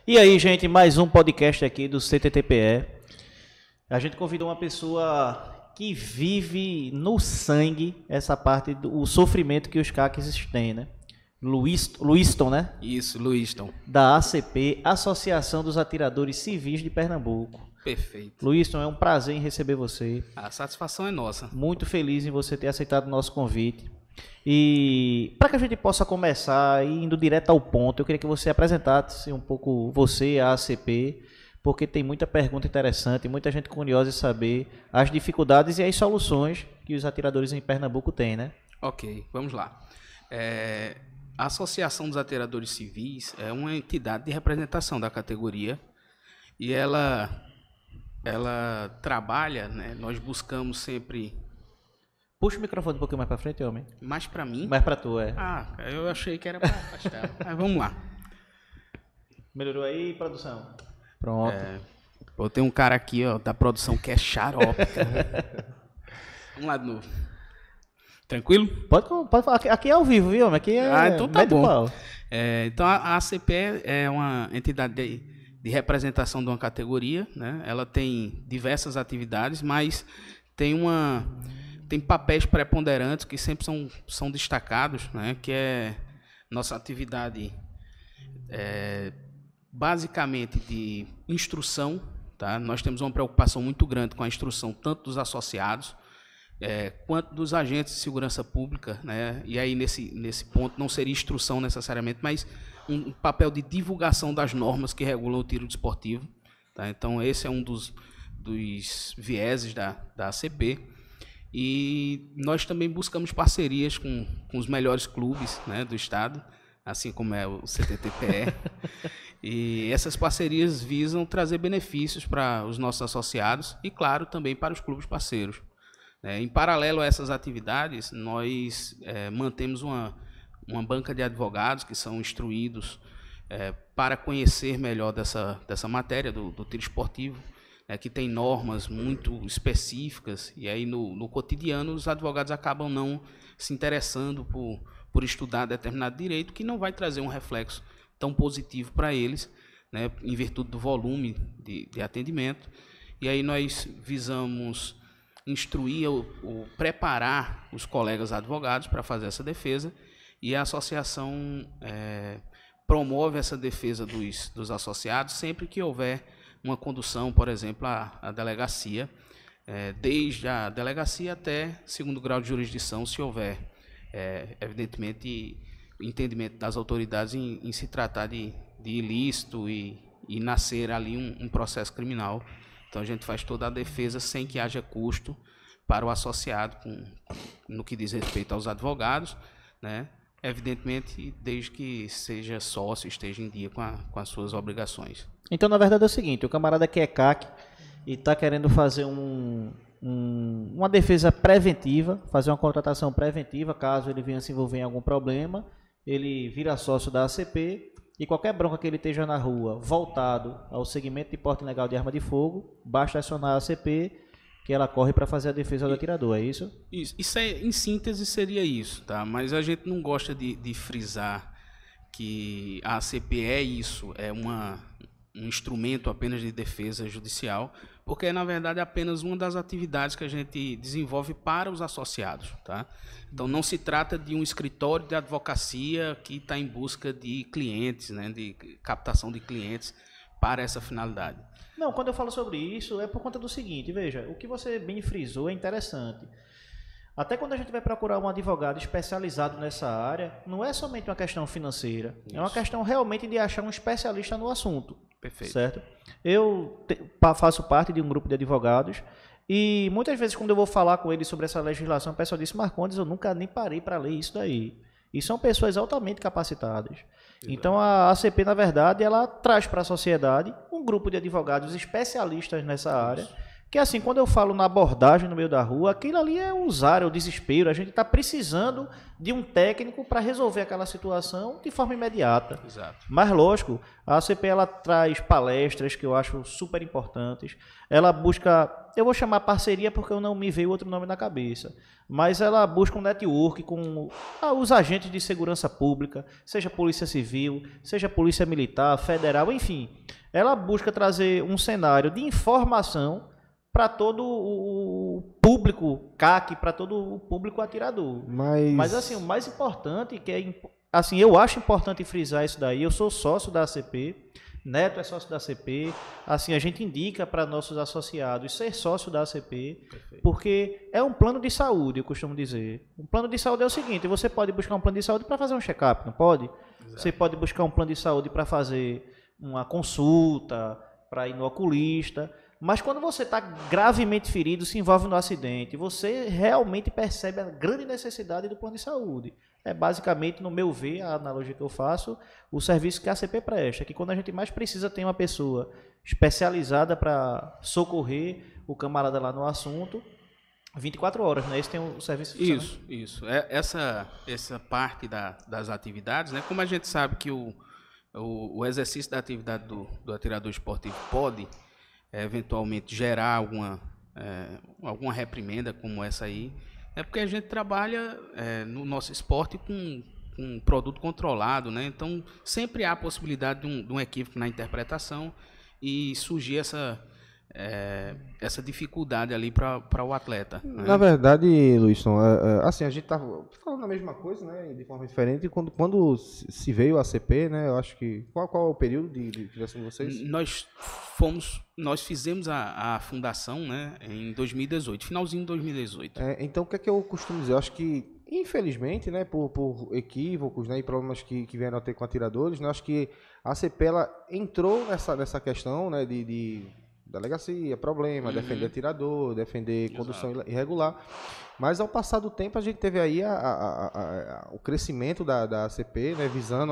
E aí, gente, mais um podcast aqui do CTTPE. A gente convidou uma pessoa que vive no sangue essa parte do sofrimento que os CACs têm, né? Luiston, né? Isso, Luiston. Da ACP, Associação dos Atiradores Civis de Pernambuco. Perfeito. Luiston, é um prazer em receber você. A satisfação é nossa. Muito feliz em você ter aceitado o nosso convite. E para que a gente possa começar indo direto ao ponto, eu queria que você apresentasse um pouco você, a ACP, porque tem muita pergunta interessante, muita gente curiosa em saber as dificuldades e as soluções que os atiradores em Pernambuco têm, né? Ok, vamos lá. A Associação dos Atiradores Civis é uma entidade de representação da categoria e ela trabalha, né? Nós buscamos sempre... Puxa o microfone um pouquinho mais para frente, homem. Mais para mim? Mais para tu, é. Ah, eu achei que era para afastar. Mas vamos lá. Melhorou aí, produção? Pronto. Pô, tem um cara aqui, ó, da produção que é xarope. Vamos lá de novo. Tranquilo? Pode falar. Aqui é ao vivo, viu, homem? Aqui é... então tá bom. Então a ACP é uma entidade de representação de uma categoria, né? Ela tem diversas atividades, mas tem papéis preponderantes que sempre são destacados, né? Que é nossa atividade basicamente de instrução, tá? Nós temos uma preocupação muito grande com a instrução tanto dos associados quanto dos agentes de segurança pública, né? E aí nesse ponto não seria instrução necessariamente, mas um papel de divulgação das normas que regulam o tiro desportivo, tá? Então esse é um dos vieses da ACP. E nós também buscamos parcerias com os melhores clubes, né, do estado, assim como é o CTTPE. E essas parcerias visam trazer benefícios para os nossos associados e, claro, também para os clubes parceiros. Em paralelo a essas atividades, nós mantemos uma banca de advogados que são instruídos para conhecer melhor dessa matéria do tiro esportivo, que tem normas muito específicas, e aí no cotidiano os advogados acabam não se interessando por estudar determinado direito, que não vai trazer um reflexo tão positivo para eles, né, em virtude do volume de atendimento. E aí nós visamos instruir ou preparar os colegas advogados para fazer essa defesa, e a associação promove essa defesa dos associados sempre que houver uma condução, por exemplo, à delegacia, desde a delegacia até segundo grau de jurisdição, se houver, evidentemente, entendimento das autoridades em se tratar de ilícito e nascer ali um processo criminal. Então a gente faz toda a defesa sem que haja custo para o associado no que diz respeito aos advogados, né? Evidentemente, desde que seja sócio, esteja em dia com as suas obrigações. Então, na verdade, é o seguinte, o camarada que é CAC e está querendo fazer uma defesa preventiva, fazer uma contratação preventiva, caso ele venha se envolver em algum problema, ele vira sócio da ACP e qualquer bronca que ele esteja na rua voltado ao segmento de porte ilegal de arma de fogo, basta acionar a ACP que ela corre para fazer a defesa do atirador, é isso? Isso em síntese seria isso, tá? Mas a gente não gosta de frisar que a ACP é isso, é um instrumento apenas de defesa judicial, porque é, na verdade, apenas uma das atividades que a gente desenvolve para os associados, tá? Então, não se trata de um escritório de advocacia que está em busca de clientes, né, de captação de clientes para essa finalidade. Não, quando eu falo sobre isso, é por conta do seguinte, veja, o que você bem frisou é interessante. Até quando a gente vai procurar um advogado especializado nessa área, não é somente uma questão financeira, isso. É uma questão realmente de achar um especialista no assunto. Perfeito. Certo? Eu faço parte de um grupo de advogados e muitas vezes quando eu vou falar com eles sobre essa legislação, o pessoal disse, Marcondes, eu nunca nem parei para ler isso daí. E são pessoas altamente capacitadas. Exato. Então a ACP, na verdade, ela traz para a sociedade um grupo de advogados especialistas nessa área Porque assim, quando eu falo na abordagem no meio da rua, aquilo ali é usar, é o desespero. A gente está precisando de um técnico para resolver aquela situação de forma imediata. Exato. Mas, lógico, a ACP ela traz palestras que eu acho super importantes. Ela busca, eu vou chamar parceria porque eu não me veio outro nome na cabeça, mas ela busca um network com os agentes de segurança pública, seja Polícia Civil, seja Polícia Militar, Federal, enfim. Ela busca trazer um cenário de informação para todo o público CAC, para todo o público atirador. Mas assim, o mais importante, que é assim, eu acho importante frisar isso daí, eu sou sócio da ACP, Neto é sócio da ACP, assim, a gente indica para nossos associados ser sócio da ACP, porque é um plano de saúde, eu costumo dizer. Um plano de saúde é o seguinte, você pode buscar um plano de saúde para fazer um check-up, não pode? Exato. Você pode buscar um plano de saúde para fazer uma consulta, para ir no oculista. Mas quando você está gravemente ferido, se envolve no acidente, você realmente percebe a grande necessidade do plano de saúde. É basicamente, no meu ver, a analogia que eu faço, o serviço que a ACP presta, que quando a gente mais precisa tem uma pessoa especializada para socorrer o camarada lá no assunto, 24 horas, né? Esse tem o serviço. Isso. Essa parte das atividades, né? Como a gente sabe que o exercício da atividade do atirador esportivo pode eventualmente gerar alguma reprimenda como essa aí, é porque a gente trabalha no nosso esporte com um produto controlado, né? Então sempre há a possibilidade de um equívoco na interpretação e surgir essa dificuldade ali para o atleta, né? Na verdade, Luizson, assim, a gente tá falando a mesma coisa, né, de forma diferente. Quando se veio a ACP, né, eu acho que qual é o período de criação de vocês? Nós fizemos a fundação, né, em 2018, finalzinho de 2018. Então, o que é que eu costumo dizer? Eu acho que, infelizmente, né, por equívocos, né, e problemas que vieram a ter com atiradores, né, acho que a ACP ela entrou nessa questão, né, de delegacia, problema, defender atirador, defender condução irregular. Mas ao passar do tempo a gente teve aí o crescimento da ACP, né, visando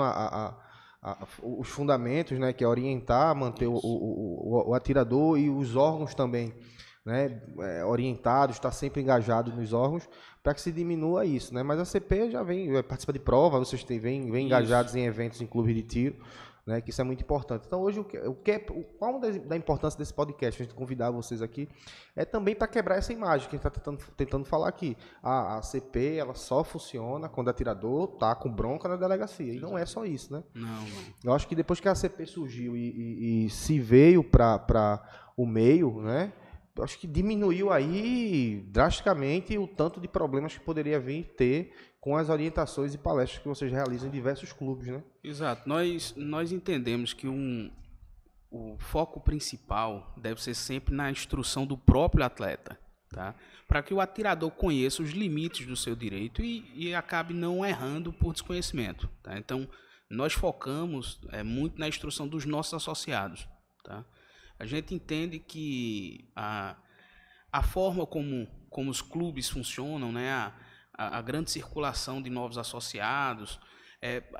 os fundamentos, né, que é orientar, manter o atirador e os órgãos também, né, orientados, estar sempre engajado nos órgãos para que se diminua isso, né? Mas a ACP já participa de prova, vocês vêm engajados em eventos em clube de tiro, né, que isso é muito importante. Então, hoje, qual da importância desse podcast, a gente convidar vocês aqui, é também para quebrar essa imagem que a gente está tentando falar aqui. A CP, ela só funciona quando o atirador está com bronca na delegacia. E não é só isso, né? Não. Eu acho que depois que a CP surgiu e se veio para o meio, né, eu acho que diminuiu aí drasticamente o tanto de problemas que poderia vir ter com as orientações e palestras que vocês realizam em diversos clubes, né? Exato. Nós entendemos que o foco principal deve ser sempre na instrução do próprio atleta, tá? Para que o atirador conheça os limites do seu direito e acabe não errando por desconhecimento, tá? Então, nós focamos muito na instrução dos nossos associados, tá? A gente entende que a forma como os clubes funcionam, né, a grande circulação de novos associados,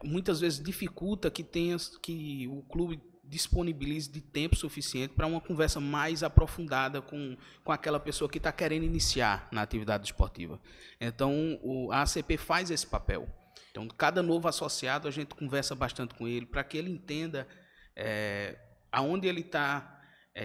muitas vezes dificulta que o clube disponibilize de tempo suficiente para uma conversa mais aprofundada com aquela pessoa que está querendo iniciar na atividade esportiva. Então, a ACP faz esse papel. Então, cada novo associado, a gente conversa bastante com ele para que ele entenda aonde ele está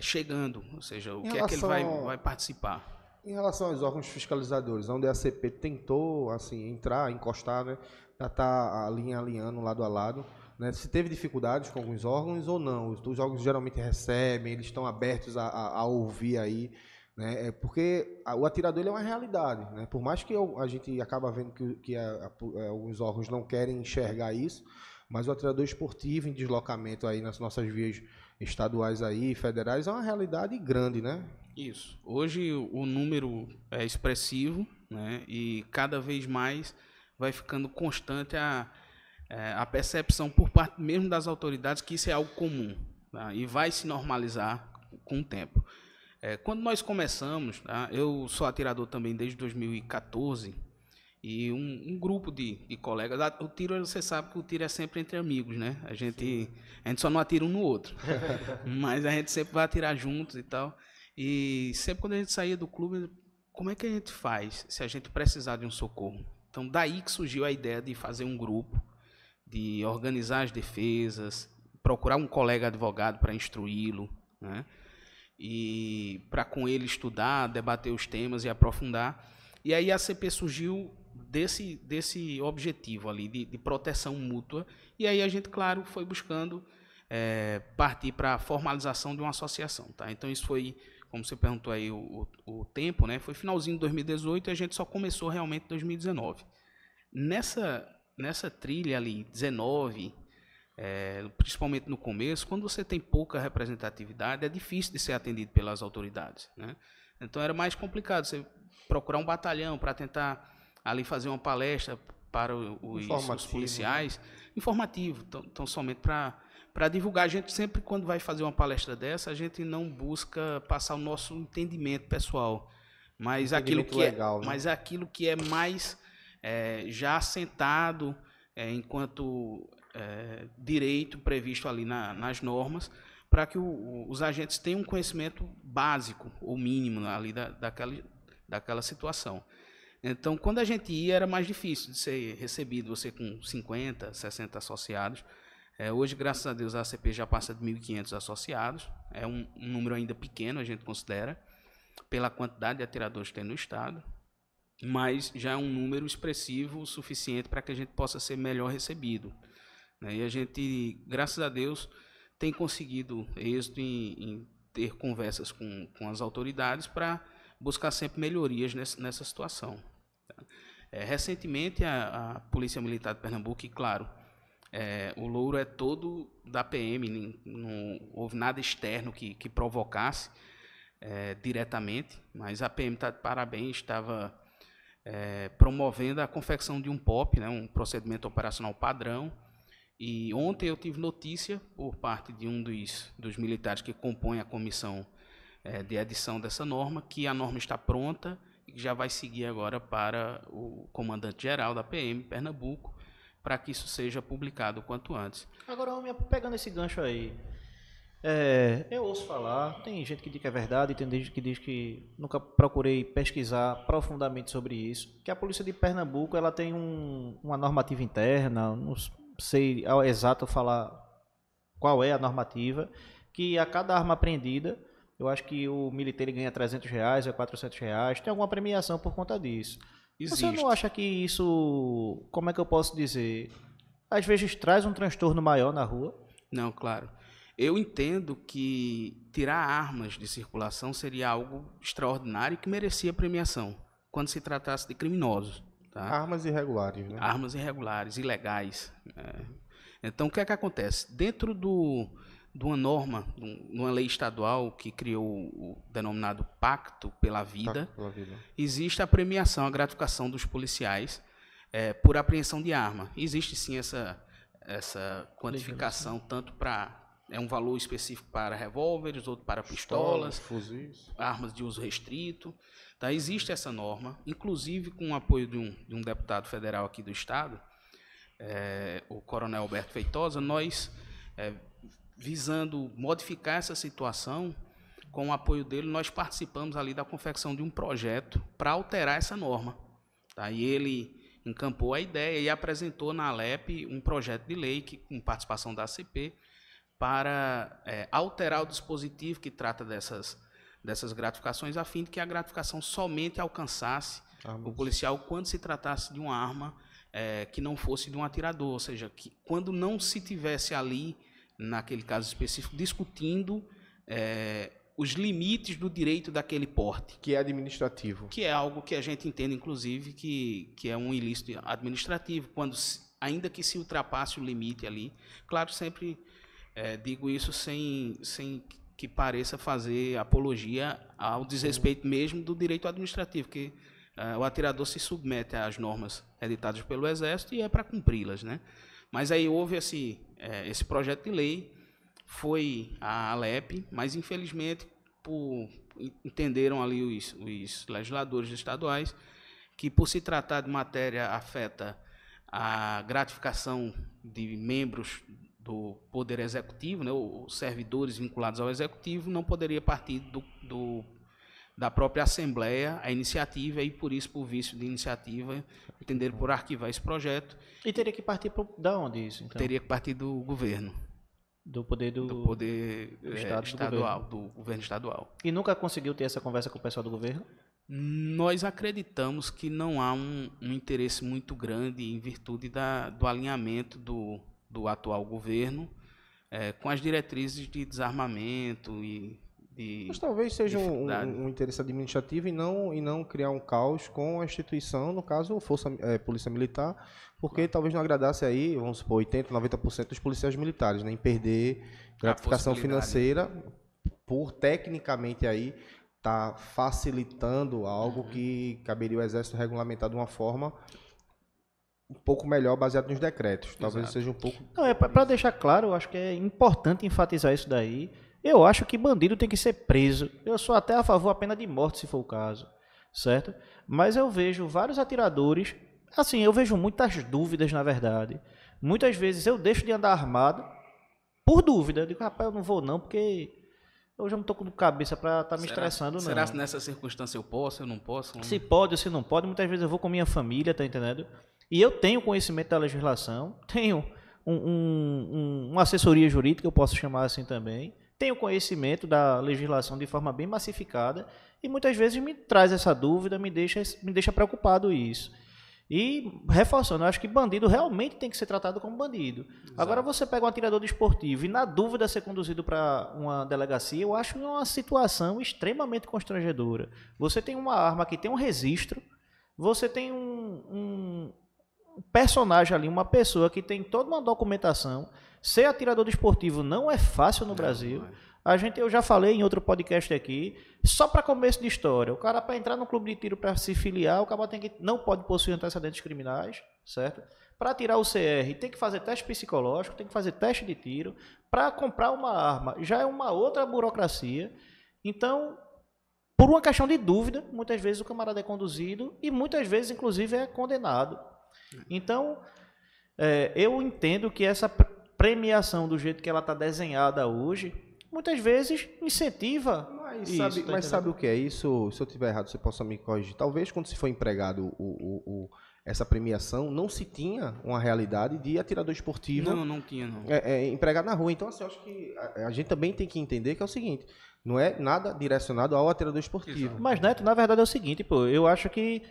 chegando, ou seja, o que é que ele vai participar. Em relação aos órgãos fiscalizadores, onde a ACP tentou assim, encostar, né, já está alinhando lado a lado, né, se teve dificuldades com alguns órgãos ou não, os órgãos geralmente recebem, eles estão abertos a ouvir aí, né, porque o atirador ele é uma realidade, né, por mais que a gente acaba vendo que alguns órgãos não querem enxergar isso, mas o atirador esportivo em deslocamento aí nas nossas vias estaduais aí, federais, é uma realidade grande, né? Isso. Hoje o número é expressivo, né? E cada vez mais vai ficando constante a percepção por parte mesmo das autoridades que isso é algo comum, tá? E vai se normalizar com o tempo. Quando nós começamos, tá? Eu sou atirador também desde 2014, e um grupo de colegas, o tiro, você sabe que o tiro é sempre entre amigos, né? A gente só não atira um no outro, mas a gente sempre vai atirar juntos e tal. E sempre quando a gente saía do clube, como é que a gente faz se a gente precisar de um socorro? Então, daí que surgiu a ideia de fazer um grupo, de organizar as defesas, procurar um colega advogado para instruí-lo, né? E para com ele estudar, debater os temas e aprofundar. E aí a ACP surgiu desse objetivo ali, de proteção mútua. E aí a gente, claro, foi buscando partir para a formalização de uma associação. Tá? Então isso foi, como você perguntou aí, o tempo, né? Foi finalzinho de 2018 e a gente só começou realmente em 2019. Nessa trilha ali, 19, principalmente no começo, quando você tem pouca representatividade, é difícil de ser atendido pelas autoridades, né? Então era mais complicado você procurar um batalhão para tentar ali fazer uma palestra para os policiais, né? Informativo, então somente para divulgar. A gente sempre, quando vai fazer uma palestra dessa, a gente não busca passar o nosso entendimento pessoal, mas aquilo que legal, né? Mas aquilo que é mais já assentado enquanto direito previsto ali nas normas, para que os agentes tenham um conhecimento básico ou mínimo ali daquela situação. Então, quando a gente ia, era mais difícil de ser recebido, você com 50, 60 associados. Hoje, graças a Deus, a ACP já passa de 1.500 associados. É um número ainda pequeno, a gente considera, pela quantidade de atiradores que tem no estado, mas já é um número expressivo o suficiente para que a gente possa ser melhor recebido. E a gente, graças a Deus, tem conseguido êxito em ter conversas com as autoridades para buscar sempre melhorias nessa situação. Recentemente, a Polícia Militar de Pernambuco, e claro, o louro é todo da PM, não houve nada externo que provocasse diretamente, mas a PM está de parabéns, estava promovendo a confecção de um POP, né, um procedimento operacional padrão. E ontem eu tive notícia por parte de um dos militares que compõem a comissão de edição dessa norma, que a norma está pronta e que já vai seguir agora para o comandante-geral da PM Pernambuco, para que isso seja publicado o quanto antes. Agora, pegando esse gancho aí, eu ouço falar, tem gente que diz que é verdade, tem gente que diz que nunca procurei pesquisar profundamente sobre isso, que a Polícia de Pernambuco ela tem uma normativa interna, não sei ao exato falar qual é a normativa, que a cada arma apreendida, eu acho que o militar ele ganha R$300 ou R$400, tem alguma premiação por conta disso. Existe. Você não acha que isso, como é que eu posso dizer, às vezes traz um transtorno maior na rua? Não, claro. Eu entendo que tirar armas de circulação seria algo extraordinário que merecia premiação, quando se tratasse de criminosos. Tá? Armas irregulares, né? Armas irregulares, ilegais. Então, o que é que acontece? Dentro de uma norma, de uma lei estadual que criou o denominado Pacto pela Vida, existe a premiação, a gratificação dos policiais por apreensão de arma. Existe sim essa quantificação, tanto para... É um valor específico para revólveres, outro para pistolas, fuzis, armas de uso restrito. Tá? Existe essa norma, inclusive com o apoio de um deputado federal aqui do estado, o coronel Alberto Feitosa, nós, visando modificar essa situação, com o apoio dele, nós participamos ali da confecção de um projeto para alterar essa norma. Tá? E ele encampou a ideia e apresentou na Alep um projeto de lei com participação da ACP, para alterar o dispositivo que trata dessas gratificações, a fim de que a gratificação somente alcançasse o policial quando se tratasse de uma arma que não fosse de um atirador, ou seja, que quando não se tivesse ali, naquele caso específico, discutindo os limites do direito daquele porte. Que é administrativo. Que é algo que a gente entende, inclusive, que é um ilícito administrativo, quando, ainda que se ultrapasse o limite ali. Claro, sempre... digo isso sem que pareça fazer apologia ao desrespeito mesmo do direito administrativo, que o atirador se submete às normas editadas pelo Exército e é para cumpri-las, né? Mas aí houve esse projeto de lei, foi a Alep, mas infelizmente entenderam ali os legisladores estaduais que, por se tratar de matéria afeta a gratificação de membros do Poder Executivo, né, os servidores vinculados ao Executivo, não poderia partir da própria Assembleia a iniciativa e, por isso, por vício de iniciativa, entenderam por arquivar esse projeto. E teria que partir da onde isso, então? Teria que partir do governo. Do poder do poder estadual, do governo estadual. E nunca conseguiu ter essa conversa com o pessoal do governo? Nós acreditamos que não há um interesse muito grande em virtude do alinhamento do atual governo com as diretrizes de desarmamento e mas talvez seja um interesse administrativo e não criar um caos com a instituição, no caso, Polícia Militar, porque talvez não agradasse aí, vamos supor, 80%, 90% dos policiais militares, né, em perder gratificação financeira por, tecnicamente, aí tá facilitando algo que caberia o Exército regulamentar de uma forma um pouco melhor, baseado nos decretos. Talvez seja um pouco... Não, para deixar claro, eu acho que é importante enfatizar isso daí. Eu acho que bandido tem que ser preso. Eu sou até a favor da pena de morte, se for o caso, certo? Mas eu vejo vários atiradores, assim, eu vejo muitas dúvidas, na verdade. Muitas vezes eu deixo de andar armado por dúvida. Eu digo, rapaz, eu não vou não, porque eu já não estou com cabeça para estar me estressando, não. Será que nessa circunstância eu posso, eu não posso? Se pode ou se não pode. Muitas vezes eu vou com minha família, tá entendendo? E eu tenho conhecimento da legislação, tenho uma assessoria jurídica, eu posso chamar assim também. Tenho conhecimento da legislação de forma bem massificada e muitas vezes me traz essa dúvida, me deixa preocupado isso. E, reforçando, eu acho que bandido realmente tem que ser tratado como bandido. Exato. Agora, você pega um atirador desportivo e, na dúvida, ser conduzido para uma delegacia, eu acho uma situação extremamente constrangedora. Você tem uma arma que tem um registro, você tem um personagem ali, uma pessoa que tem toda uma documentação. Ser atirador desportivo não é fácil no Brasil. Eu já falei em outro podcast aqui, só para começo de história. O cara, para entrar no clube de tiro, para se filiar, o cara não pode possuir antecedentes criminais, certo? Para tirar o CR, tem que fazer teste psicológico, tem que fazer teste de tiro. Para comprar uma arma, já é uma outra burocracia. Então, por uma questão de dúvida, muitas vezes o camarada é conduzido e muitas vezes, inclusive, é condenado. Então, eu entendo que essa premiação do jeito que ela está desenhada hoje, muitas vezes incentiva isso. Mas sabe o que é isso? Se eu estiver errado, você possa me corrigir. Talvez quando se foi empregado essa premiação, não se tinha uma realidade de atirador esportivo. Não tinha, não. Empregado na rua. Então, assim, eu acho que a gente também tem que entender que é o seguinte, não é nada direcionado ao atirador esportivo. Exato. Mas, Neto, na verdade é o seguinte, eu acho que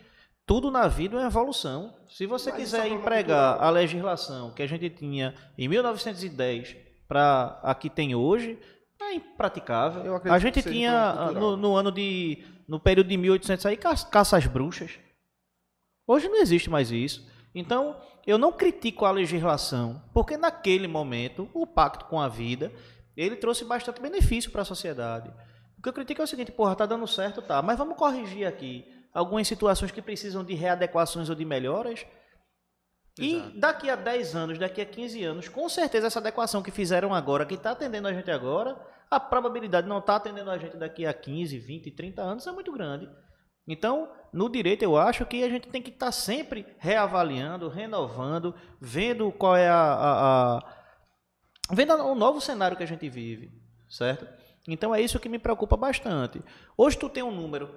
tudo na vida é uma evolução. Se você quiser empregar a legislação que a gente tinha em 1910 para a que tem hoje, é impraticável. A gente tinha no período de 1800 aí caça às bruxas. Hoje não existe mais isso. Então, eu não critico a legislação, porque naquele momento o pacto com a vida, ele trouxe bastante benefício para a sociedade. O que eu critico é o seguinte, tá dando certo, tá, mas vamos corrigir aqui algumas situações que precisam de readequações ou de melhoras. Exato. E daqui a 10 anos, daqui a 15 anos, com certeza essa adequação que fizeram agora, que está atendendo a gente agora, a probabilidade de não estar atendendo a gente daqui a 15, 20, 30 anos é muito grande. Então, no direito, eu acho que a gente tem que estar sempre reavaliando, renovando, vendo qual é vendo o novo cenário que a gente vive, certo? Então, é isso que me preocupa bastante. Hoje tu tem um número,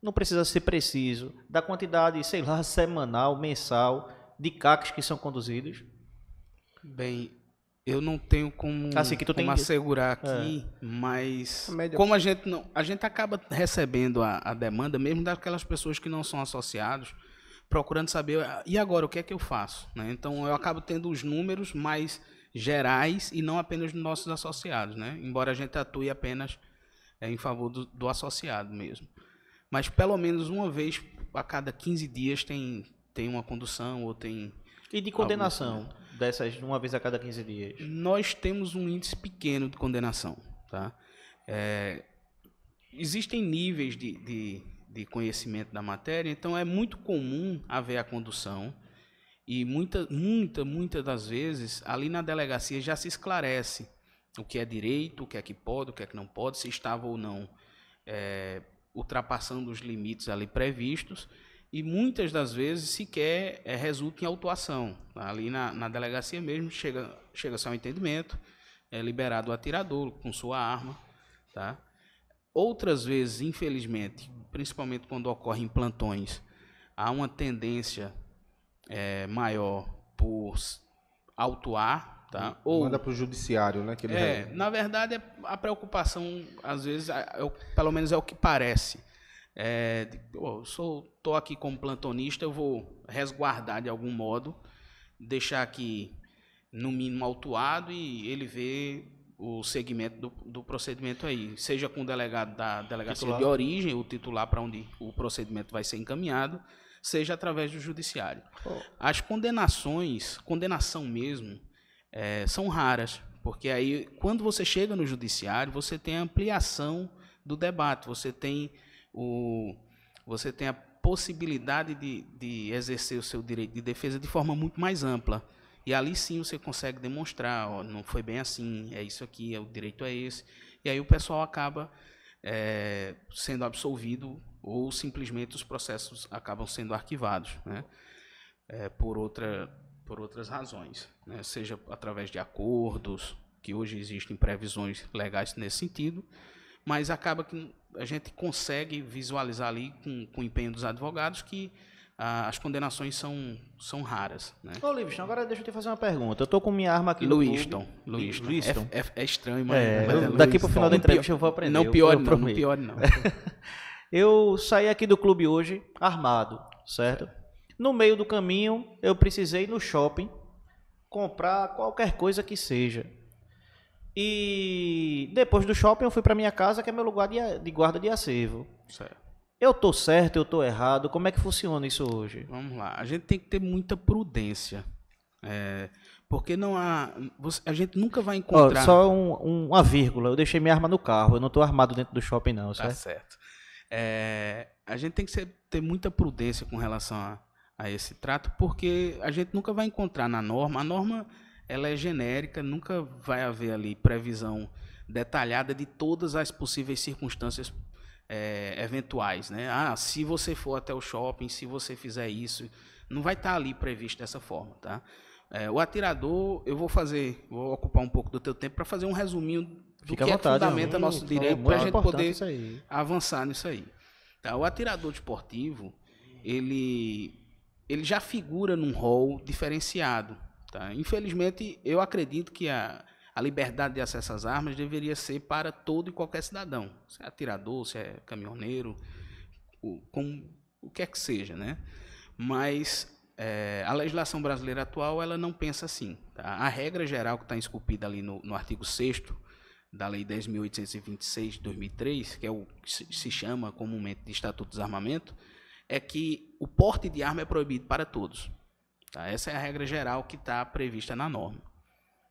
não precisa ser preciso, da quantidade, sei lá, semanal, mensal, de CACs que são conduzidos? Bem, eu não tenho como assegurar aqui, mas como a gente acaba recebendo a demanda, mesmo daquelas pessoas que não são associados, procurando saber, e agora, o que é que eu faço? Né? Então, eu acabo tendo os números mais gerais e não apenas dos nossos associados, né? Embora a gente atue apenas em favor do associado mesmo. Mas pelo menos uma vez a cada 15 dias tem uma condução ou tem... E de condenação dessas uma vez a cada 15 dias? Nós temos um índice pequeno de condenação. Tá? Existem níveis de conhecimento da matéria, então é muito comum haver a condução e muitas das vezes ali na delegacia já se esclarece o que é direito, o que é que pode, o que é que não pode, se estava ou não ultrapassando os limites ali previstos. e muitas das vezes sequer resulta em autuação. Ali na delegacia mesmo chega-se a um entendimento, é liberado o atirador com sua arma. Tá? Outras vezes, infelizmente, principalmente quando ocorre em plantões, há uma tendência maior por autuar. Tá? Ou manda para o judiciário, né? Na verdade, a preocupação, às vezes, pelo menos é o que parece. Estou aqui como plantonista, eu vou resguardar de algum modo, deixar aqui no mínimo autuado e ele vê o segmento do procedimento aí, seja com o delegado da delegacia titular de origem, o titular para onde o procedimento vai ser encaminhado, seja através do judiciário. As condenação mesmo, são raras, porque aí quando você chega no judiciário, você tem a ampliação do debate, você tem a possibilidade de exercer o seu direito de defesa de forma muito mais ampla. E ali sim você consegue demonstrar, não foi bem assim, é isso aqui, o direito é esse. E aí o pessoal acaba sendo absolvido ou simplesmente os processos acabam sendo arquivados, né? Por outras razões, né? Seja através de acordos, que hoje existem previsões legais nesse sentido, mas acaba que a gente consegue visualizar ali com o empenho dos advogados que as condenações são raras, né? Ô, Livingston, agora deixa eu te fazer uma pergunta. Eu tô com minha arma aqui Luiston. É estranho, mas daqui pro final da entrevista eu vou aprender. Não piore não. Eu saí aqui do clube hoje armado, certo? No meio do caminho, eu precisei ir no shopping comprar qualquer coisa que seja. E depois do shopping eu fui para minha casa, que é meu lugar de guarda de acervo. Certo. Eu tô certo, eu tô errado? Como é que funciona isso hoje? Vamos lá. A gente tem que ter muita prudência. Porque a gente nunca vai encontrar... Só uma vírgula. Eu deixei minha arma no carro. Eu não tô armado dentro do shopping, não. Certo? Tá certo. A gente tem que ter muita prudência com relação a esse trato, porque a gente nunca vai encontrar na norma. A norma ela é genérica, nunca vai haver ali previsão detalhada de todas as possíveis circunstâncias eventuais, né? Se você for até o shopping, se você fizer isso, não vai estar ali previsto dessa forma, tá? O atirador, eu vou ocupar um pouco do teu tempo para fazer um resuminho do que fundamenta nosso direito para a gente poder avançar nisso aí. Tá? O atirador desportivo, ele já figura num rol diferenciado. Tá? Infelizmente, eu acredito que a liberdade de acesso às armas deveria ser para todo e qualquer cidadão. Se é atirador, se é caminhoneiro, o que é que seja, né? Mas a legislação brasileira atual ela não pensa assim. Tá? A regra geral que está esculpida ali no artigo 6º da Lei 10.826 de 2003, que é o que se chama comumente de Estatuto do Desarmamento, é que o porte de arma é proibido para todos. Tá? Essa é a regra geral que está prevista na norma.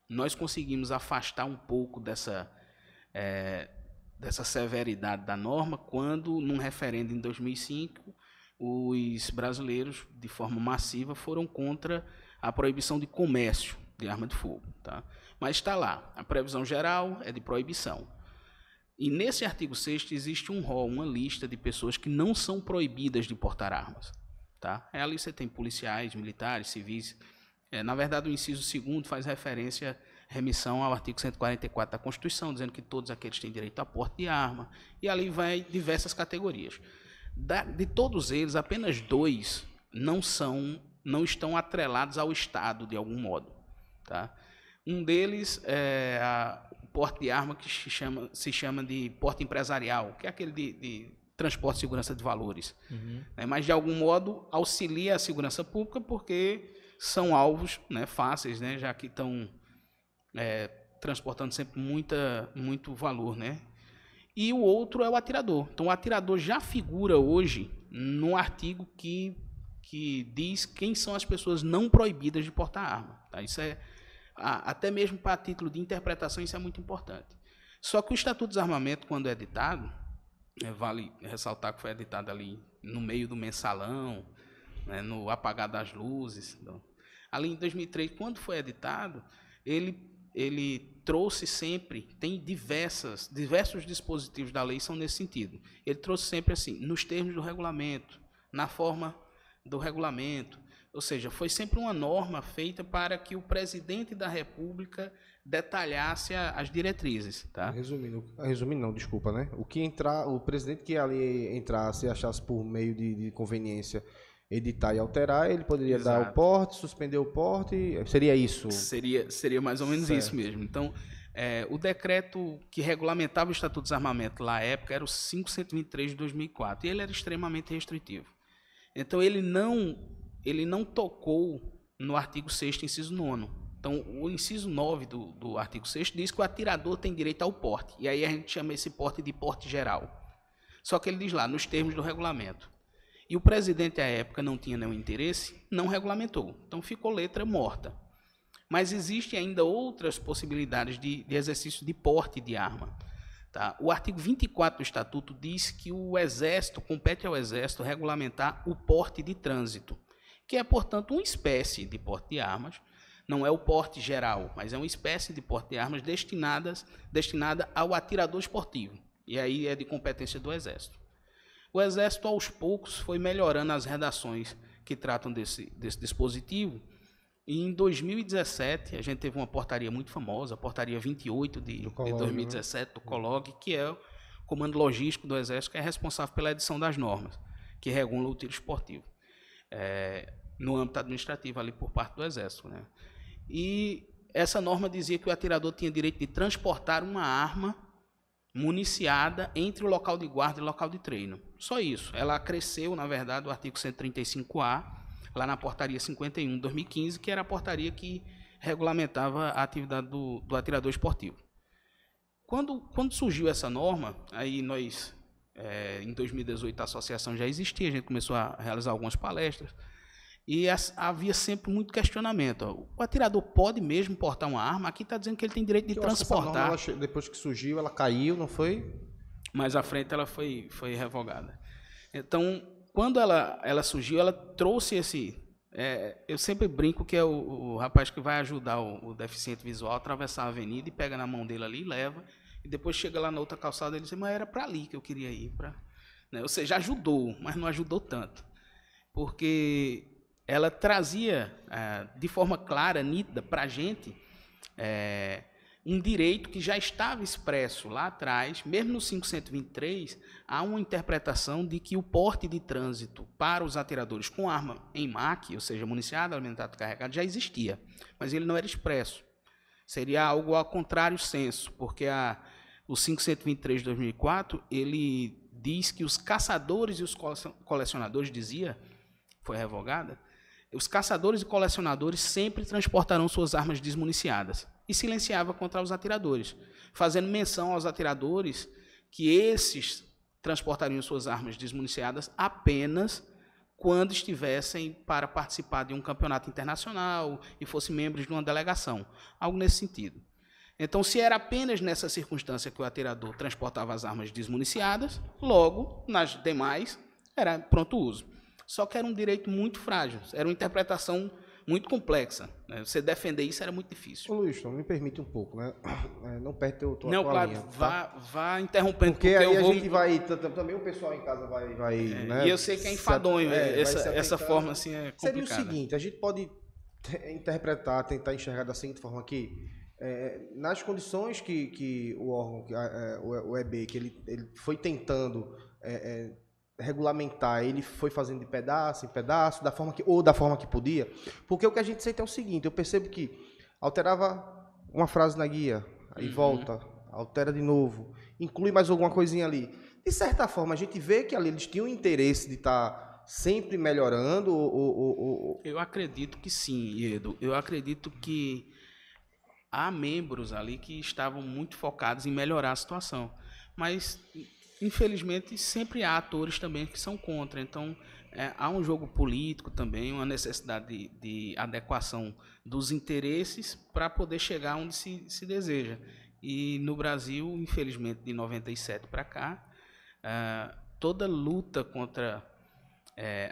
Nós conseguimos afastar um pouco dessa severidade da norma quando, num referendo em 2005, os brasileiros, de forma massiva, foram contra a proibição de comércio de arma de fogo. Tá? Mas está lá, a previsão geral é de proibição. E nesse artigo 6º existe um rol, uma lista de pessoas que não são proibidas de portar armas. Tá? Ali você tem policiais, militares, civis. Na verdade, o inciso 2º faz referência, remissão ao artigo 144 da Constituição, dizendo que todos aqueles têm direito a porte de arma, e ali vai diversas categorias. De todos eles, apenas 2 não estão atrelados ao Estado, de algum modo. Tá? Um deles é o porte de arma que se chama de porte empresarial, que é aquele de transporte e segurança de valores. Uhum. Mas, de algum modo, auxilia a segurança pública, porque são alvos, né, fáceis, né, já que estão transportando sempre muito valor, né? E o outro é o atirador. Então, o atirador já figura hoje no artigo que diz quem são as pessoas não proibidas de portar arma. Tá? Isso até mesmo para título de interpretação, isso é muito importante. Só que o Estatuto do Desarmamento, quando é editado, vale ressaltar que foi editado ali no meio do mensalão, né, no apagar das luzes. Então, ali em 2003, quando foi editado, ele trouxe sempre, tem diversos dispositivos da lei são nesse sentido. Ele trouxe sempre assim, nos termos do regulamento, na forma do regulamento. Ou seja, foi sempre uma norma feita para que o presidente da República detalhasse as diretrizes. Tá? Resumindo não, desculpa, né? O presidente que ali entrasse e achasse por meio de conveniência editar e alterar, ele poderia dar o porte, suspender o porte, seria isso? Seria mais ou menos isso mesmo. Então, o decreto que regulamentava o Estatuto de Desarmamento na época era o 5123 de 2004, e ele era extremamente restritivo. Então, ele não tocou no artigo 6º, inciso 9º. Então, o inciso 9 do artigo 6º diz que o atirador tem direito ao porte, e aí a gente chama esse porte de porte geral. Só que ele diz lá, nos termos do regulamento. E o presidente, à época, não tinha nenhum interesse, não regulamentou. Então, ficou letra morta. Mas existem ainda outras possibilidades de exercício de porte de arma. Tá? O artigo 24 do Estatuto diz que o Exército, compete ao Exército regulamentar o porte de trânsito, que é, portanto, uma espécie de porte de armas. Não é o porte geral, mas é uma espécie de porte de armas destinada ao atirador esportivo. E aí é de competência do Exército. O Exército, aos poucos, foi melhorando as redações que tratam desse dispositivo. E em 2017, a gente teve uma portaria muito famosa, a portaria 28 de 2017, do COLOG, que é o Comando Logístico do Exército, que é responsável pela edição das normas, que regula o tiro esportivo, no âmbito administrativo, ali por parte do Exército. Né? E essa norma dizia que o atirador tinha direito de transportar uma arma municiada entre o local de guarda e o local de treino. Só isso. Ela acresceu, na verdade, o artigo 135A, lá na portaria 51 de 2015, que era a portaria que regulamentava a atividade do atirador esportivo. Quando surgiu essa norma, aí nós, em 2018, a associação já existia, a gente começou a realizar algumas palestras, e havia sempre muito questionamento. O atirador pode mesmo portar uma arma? Aqui está dizendo que ele tem direito de transportar. Essa norma, depois que surgiu, ela caiu, não foi? Mais à frente ela foi revogada. Então, quando ela surgiu, ela trouxe esse... eu sempre brinco que é o rapaz que vai ajudar o deficiente visual a atravessar a avenida e pega na mão dele ali, leva, e depois chega lá na outra calçada e diz, mas era para ali que eu queria ir. Né? Ou seja, ajudou, mas não ajudou tanto. Porque ela trazia de forma clara, nítida, para a gente, um direito que já estava expresso lá atrás, mesmo no 5123, há uma interpretação de que o porte de trânsito para os atiradores com arma em MAC, ou seja, municiado, alimentado, carregado, já existia, mas ele não era expresso. Seria algo ao contrário senso, porque o 5123 de 2004, ele diz que os caçadores e os colecionadores, foi revogada, os caçadores e colecionadores sempre transportarão suas armas desmuniciadas, e silenciava contra os atiradores, fazendo menção aos atiradores que esses transportariam suas armas desmuniciadas apenas quando estivessem para participar de um campeonato internacional e fossem membros de uma delegação, algo nesse sentido. Então, se era apenas nessa circunstância que o atirador transportava as armas desmuniciadas, logo, nas demais, era pronto uso. Só que era um direito muito frágil, era uma interpretação muito complexa. Né? Você defender isso era muito difícil. Ô Luiz, me permite um pouco, né? Não perde tua Não, claro, linha. Vá interrompendo. Porque aí a gente vai, também o pessoal em casa vai né? E eu sei que é enfadonho, essa forma assim é complicada. Seria o seguinte, a gente pode interpretar, tentar enxergar da seguinte forma aqui, nas condições que o órgão, o EB, que ele foi tentando regulamentar, ele foi fazendo de pedaço em pedaço, da forma que podia, porque o que a gente sente é o seguinte, eu percebo que alterava uma frase na guia, aí volta, altera de novo, inclui mais alguma coisinha ali. De certa forma, a gente vê que ali eles tinham interesse de estar sempre melhorando. Eu acredito que sim, Edu. Eu acredito que há membros ali que estavam muito focados em melhorar a situação, mas infelizmente sempre há atores também que são contra. Então há um jogo político também, uma necessidade de adequação dos interesses para poder chegar onde se deseja. E no Brasil, infelizmente, de 97 para cá, toda luta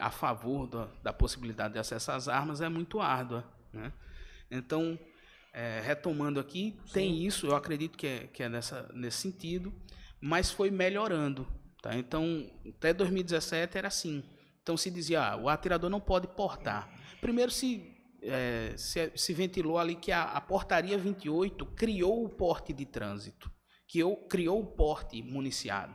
a favor da possibilidade de acesso às armas é muito árdua, né? Então, retomando aqui, tem isso, eu acredito que é nesse sentido, mas foi melhorando. Tá? Então, até 2017 era assim. Então se dizia, o atirador não pode portar. Primeiro se ventilou ali que a portaria 28 criou o porte de trânsito, criou o porte municiado.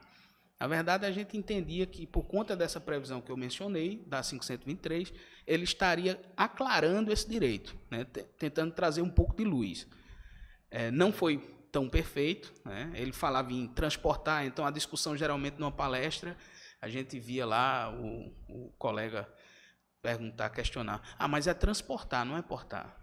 Na verdade, a gente entendia que, por conta dessa previsão que eu mencionei, da 523, ele estaria aclarando esse direito, né, tentando trazer um pouco de luz. Não foi tão perfeito, né, ele falava em transportar, então a discussão geralmente numa palestra, a gente via lá o colega perguntar, questionar, mas é transportar, não é portar.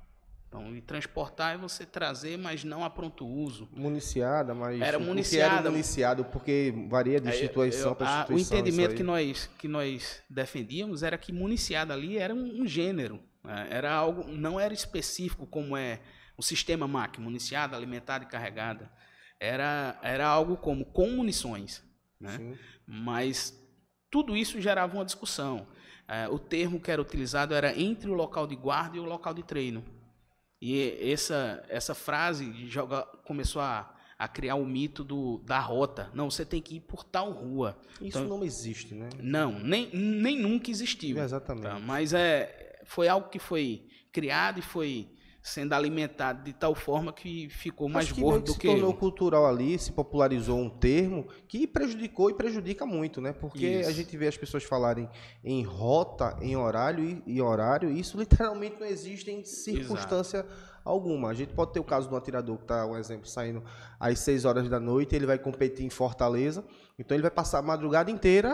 Então, e transportar é você trazer, mas não a pronto uso. Municiada, mas... Era municiada. municiada. O que era municiado, porque varia de instituição para instituição. O entendimento que nós defendíamos era que municiada ali era um gênero. Né? Era algo, não era específico como é o sistema MAC, municiada, alimentada e carregada. Era algo como com munições. Né? Mas tudo isso gerava uma discussão. O termo que era utilizado era entre o local de guarda e o local de treino. E essa frase começou a criar o mito da rota. Não, você tem que ir por tal rua. Isso então, não existe, né? Não, nem nunca existiu. Exatamente. Tá? Mas foi algo que foi criado e foi sendo alimentado de tal forma que ficou mais gordo do que se tornou cultural ali, se popularizou um termo que prejudicou e prejudica muito, né? Porque a gente vê as pessoas falarem em rota, em horário e horário, e isso literalmente não existe em circunstância alguma. A gente pode ter o caso do atirador que está, um exemplo, saindo às 6 horas da noite, ele vai competir em Fortaleza, então ele vai passar a madrugada inteira.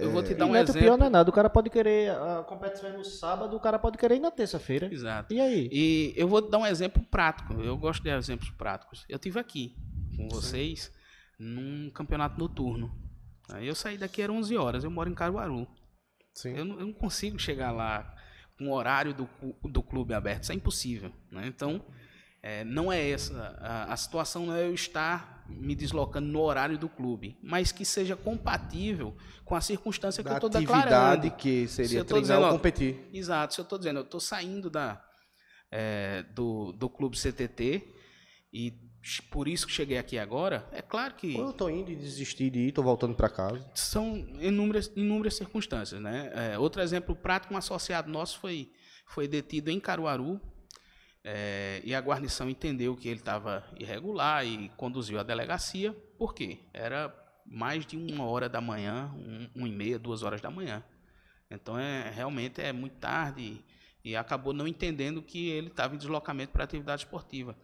Eu vou te dar um exemplo. O pior não é nada, o cara pode querer, a competição é no sábado, o cara pode querer ir na terça-feira. Exato. E aí? E eu vou te dar um exemplo prático, eu gosto de exemplos práticos. Eu estive aqui com vocês num campeonato noturno. Aí eu saí daqui, eram 11 horas, eu moro em Caruaru. Eu não consigo chegar lá com o horário do clube aberto, isso é impossível. Né? Então, não é essa, a situação não é eu estar me deslocando no horário do clube, mas que seja compatível com a circunstância que eu estou declarando. Da atividade que seria treinar ou competir. Exato, se eu estou dizendo, eu estou saindo do clube CTT e por isso que cheguei aqui agora, é claro que... Eu estou indo e desisti de ir, estou voltando para casa. São inúmeras circunstâncias, né? Outro exemplo prático, um associado nosso foi detido em Caruaru e a guarnição entendeu que ele estava irregular e conduziu à delegacia. Por quê? Era mais de 1h da manhã, 1h30, 2h da manhã. Então, realmente é muito tarde e acabou não entendendo que ele estava em deslocamento para atividade esportiva.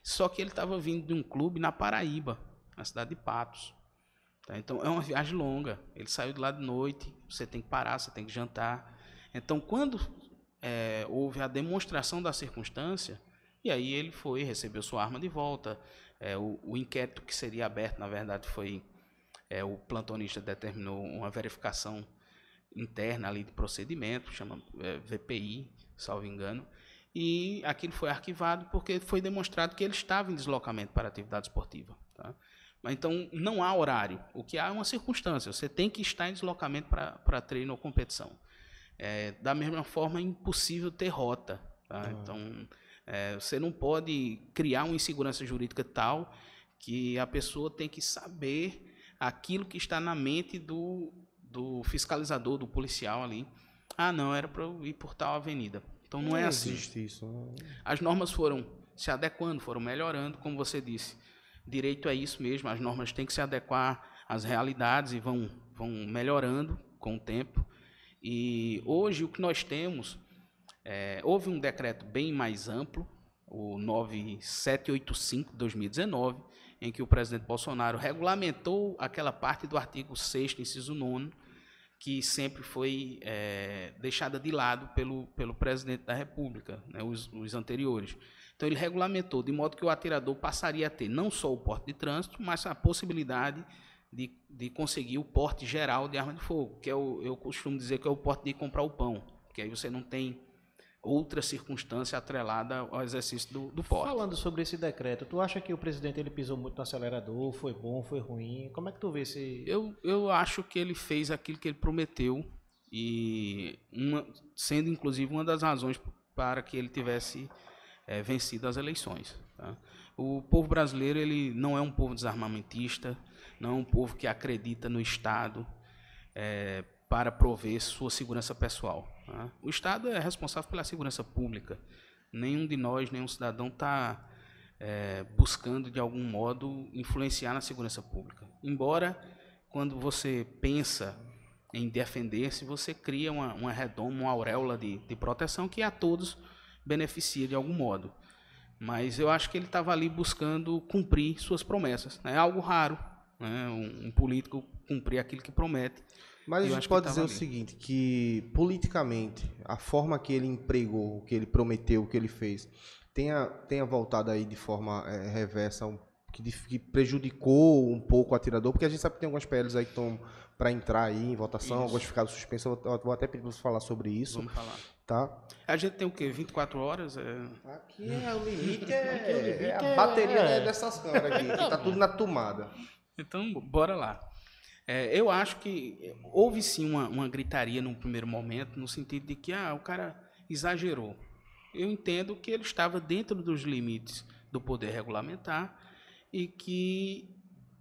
Só que ele estava vindo de um clube na Paraíba, na cidade de Patos. Tá? Então, é uma viagem longa. Ele saiu de lá de noite, você tem que parar, você tem que jantar. Então, quando houve a demonstração da circunstância, e aí ele recebeu sua arma de volta. O inquérito que seria aberto, na verdade, o plantonista determinou uma verificação interna ali de procedimento, chama VPI, salvo engano. E aquilo foi arquivado porque foi demonstrado que ele estava em deslocamento para atividade esportiva. Tá? Mas, então, não há horário. O que há é uma circunstância. Você tem que estar em deslocamento para treino ou competição. Da mesma forma, é impossível ter rota. Tá? Então, você não pode criar uma insegurança jurídica tal que a pessoa tem que saber aquilo que está na mente do fiscalizador, do policial ali. Não, era para eu ir por tal avenida. Então não é assim. Existe isso. As normas foram se adequando, foram melhorando, como você disse. Direito é isso mesmo, as normas têm que se adequar às realidades e vão melhorando com o tempo. E hoje o que nós temos, houve um decreto bem mais amplo, o 9785 de 2019, em que o presidente Bolsonaro regulamentou aquela parte do artigo 6º, inciso 9º, que sempre foi deixada de lado pelo presidente da República, né, os anteriores. Então, ele regulamentou, de modo que o atirador passaria a ter não só o porte de trânsito, mas a possibilidade de conseguir o porte geral de arma de fogo, que eu costumo dizer que é o porte de comprar o pão, que aí você não tem outra circunstância atrelada ao exercício do porte. Falando sobre esse decreto, tu acha que o presidente ele pisou muito no acelerador? Foi bom, foi ruim? Como é que tu vê esse... Eu acho que ele fez aquilo que ele prometeu e sendo inclusive uma das razões para que ele tivesse vencido as eleições. Tá? O povo brasileiro ele não é um povo desarmamentista, não é um povo que acredita no Estado. para prover sua segurança pessoal. Né? O Estado é responsável pela segurança pública. Nenhum de nós, nenhum cidadão está buscando, de algum modo, influenciar na segurança pública. Embora, quando você pensa em defender-se, você cria uma redoma, uma auréola de proteção que a todos beneficia de algum modo. Mas eu acho que ele estava ali buscando cumprir suas promessas. É algo raro, né? Um político cumprir aquilo que promete. Mas a gente pode dizer o seguinte, que politicamente, a forma que ele empregou, o que ele prometeu, o que ele fez, tenha voltado aí de forma reversa, que prejudicou um pouco o atirador, porque a gente sabe que tem algumas PLs aí que estão para entrar aí em votação, algumas ficaram suspensas, eu vou até pedir para você falar sobre isso. Vamos falar. Tá? A gente tem o quê? 24 horas? Aqui o limite a bateria dessas câmeras aqui, que tá tudo na tomada. Então, bora lá. Eu acho que houve sim uma gritaria num primeiro momento, no sentido de que o cara exagerou. Eu entendo que ele estava dentro dos limites do poder regulamentar e que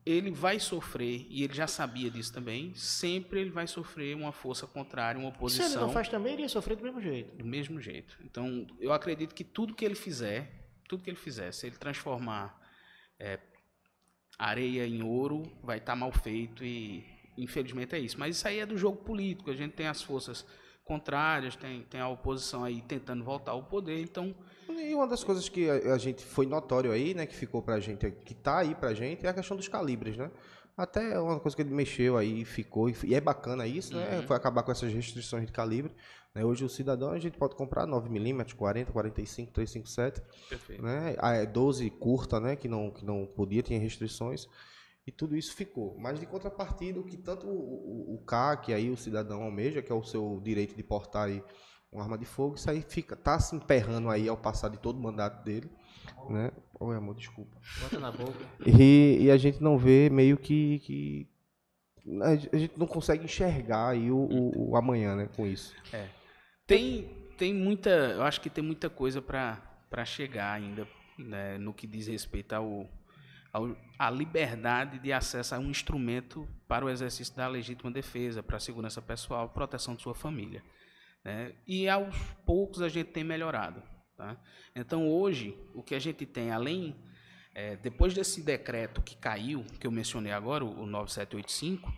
ele vai sofrer, e ele já sabia disso também, sempre ele vai sofrer uma força contrária, uma oposição. Se ele não faz também, ele ia sofrer do mesmo jeito. Do mesmo jeito. Então, eu acredito que tudo que ele fizer, se ele transformar areia em ouro, vai estar mal feito e, infelizmente, é isso. Mas isso aí é do jogo político, a gente tem as forças contrárias, tem a oposição aí tentando voltar ao poder, então... E uma das coisas que a gente foi notório aí, né, que ficou pra gente, que tá aí pra gente, é a questão dos calibres, né? Até uma coisa que ele mexeu aí, ficou, e é bacana isso, né? Foi acabar com essas restrições de calibre, né? Hoje o cidadão, a gente pode comprar 9mm, 40, 45, 357, perfeito, né? 12 curta, né, que não podia, tinha restrições. E tudo isso ficou. Mas de contrapartida, o que tanto o CAC, aí o cidadão almeja, que é o seu direito de portar aí uma arma de fogo, isso aí tá se emperrando aí ao passar de todo o mandato dele, né? Oi, amor, desculpa. Bota na boca. E a gente não vê meio que a gente não consegue enxergar aí o amanhã, né, com isso. Tem muita, eu acho que tem muita coisa para chegar ainda, né, no que diz respeito a liberdade de acesso a um instrumento para o exercício da legítima defesa, para a segurança pessoal, proteção de sua família, né? E aos poucos a gente tem melhorado, tá? Então hoje o que a gente tem, além, depois desse decreto que caiu, que eu mencionei agora, o 9785,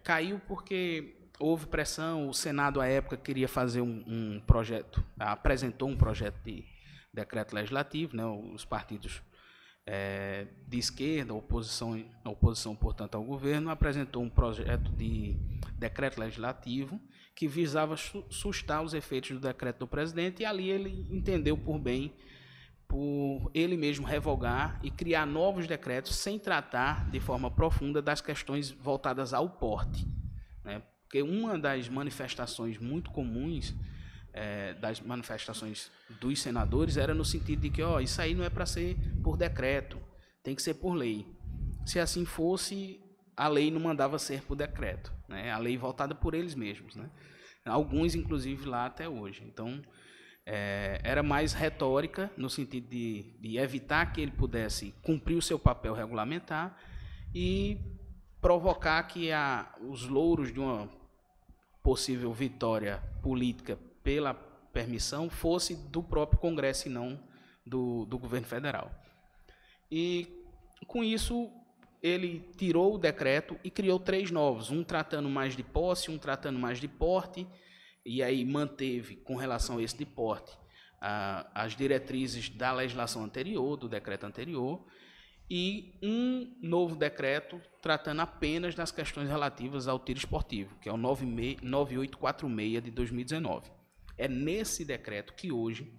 caiu porque houve pressão, o Senado à época queria fazer um projeto, apresentou um projeto de decreto legislativo, né? Os partidos de esquerda, a oposição, portanto, ao governo, apresentou um projeto de decreto legislativo que visava sustar os efeitos do decreto do presidente, e ali ele entendeu por bem, por ele mesmo revogar e criar novos decretos sem tratar de forma profunda das questões voltadas ao porte, né? Porque uma das manifestações muito comuns das manifestações dos senadores era no sentido de que isso aí não é para ser por decreto, tem que ser por lei. Se assim fosse, a lei não mandava ser por decreto, né? A lei voltada por eles mesmos, né? Alguns, inclusive, lá até hoje. Então, era mais retórica, no sentido de evitar que ele pudesse cumprir o seu papel regulamentar e provocar que os louros de uma possível vitória política pela permissão fosse do próprio Congresso e não do governo federal. E, com isso, ele tirou o decreto e criou 3 novos, um tratando mais de posse, um tratando mais de porte, e aí manteve, com relação a esse de porte, as diretrizes da legislação anterior, do decreto anterior, e um novo decreto tratando apenas das questões relativas ao tiro esportivo, que é o 9846 de 2019. É nesse decreto que hoje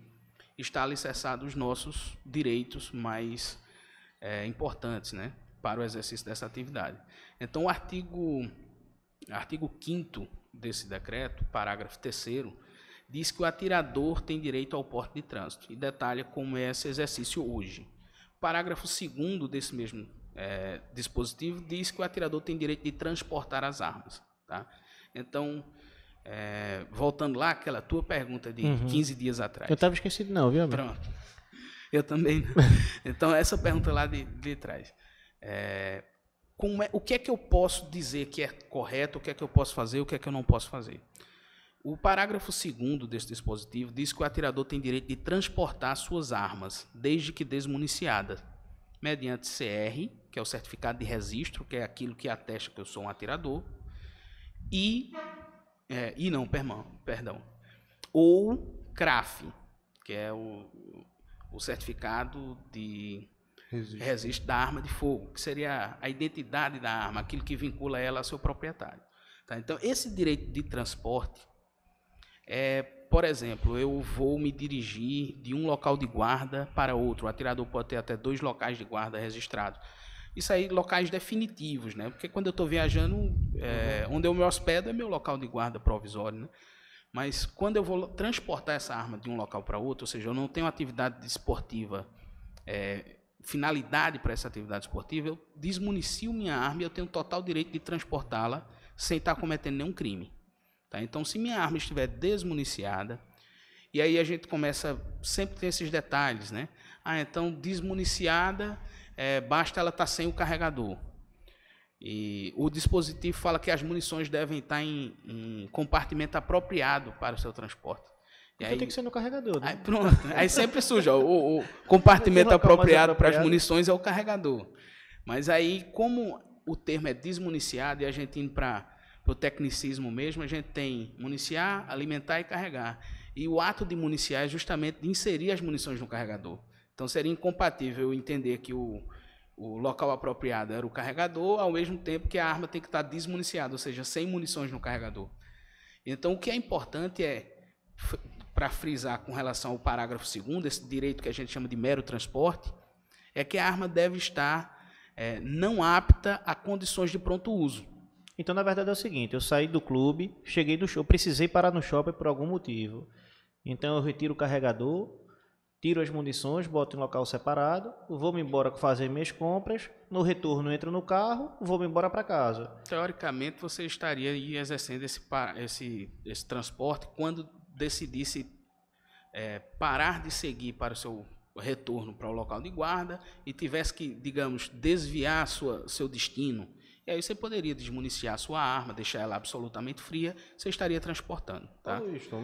está alicerçado os nossos direitos mais importantes, né, para o exercício dessa atividade. Então, o artigo 5º desse decreto, parágrafo 3º, diz que o atirador tem direito ao porte de trânsito e detalha como é esse exercício hoje. O parágrafo 2º desse mesmo dispositivo diz que o atirador tem direito de transportar as armas, tá? Então, voltando lá àquela tua pergunta de 15 dias atrás. Eu estava esquecido não, viu, amigo? Pronto. Eu também não. Então, essa pergunta lá de trás. o que é que eu posso dizer que é correto, o que é que eu posso fazer, o que é que eu não posso fazer. O parágrafo 2º desse dispositivo diz que o atirador tem direito de transportar suas armas, desde que desmuniciadas, mediante CR, que é o certificado de registro, que é aquilo que atesta que eu sou um atirador, ou CRAF, que é o certificado de registro da arma de fogo, que seria a identidade da arma, aquilo que vincula ela ao seu proprietário. Tá? Então, esse direito de transporte por exemplo, eu vou me dirigir de um local de guarda para outro. O atirador pode ter até 2 locais de guarda registrados. Isso aí, locais definitivos, né? Porque quando eu estou viajando, onde eu me hospedo é meu local de guarda provisório, né? Mas quando eu vou transportar essa arma de um local para outro, ou seja, eu não tenho atividade esportiva, finalidade para essa atividade esportiva, eu desmunicio minha arma e eu tenho total direito de transportá-la sem estar cometendo nenhum crime. Tá? Então, se minha arma estiver desmuniciada, e aí a gente começa, sempre tem esses detalhes, né? Então, desmuniciada, basta ela estar sem o carregador. E o dispositivo fala que as munições devem estar em compartimento apropriado para o seu transporte. E aí tem que ser no carregador, né? Aí, pronto. Aí sempre surge, o compartimento apropriado para as munições é o carregador. Mas aí, como o termo é desmuniciado e a gente indo para o tecnicismo mesmo, a gente tem municiar, alimentar e carregar. E o ato de municiar é justamente de inserir as munições no carregador. Então, seria incompatível eu entender que o local apropriado era o carregador, ao mesmo tempo que a arma tem que estar desmuniciada, ou seja, sem munições no carregador. Então, o que é importante para frisar com relação ao parágrafo 2º, esse direito que a gente chama de mero transporte, é que a arma deve estar não apta a condições de pronto uso. Então, na verdade, é o seguinte, eu saí do clube, cheguei do show, precisei parar no shopping por algum motivo. Então, eu retiro o carregador, tiro as munições, boto em local separado, vou-me embora fazer minhas compras, no retorno entro no carro, vou-me embora para casa. Teoricamente, você estaria aí exercendo esse transporte quando decidisse parar de seguir para o seu retorno para o local de guarda e tivesse que, digamos, desviar seu destino. E aí você poderia desmuniciar sua arma, deixar ela absolutamente fria, você estaria transportando. Tá? Wilson,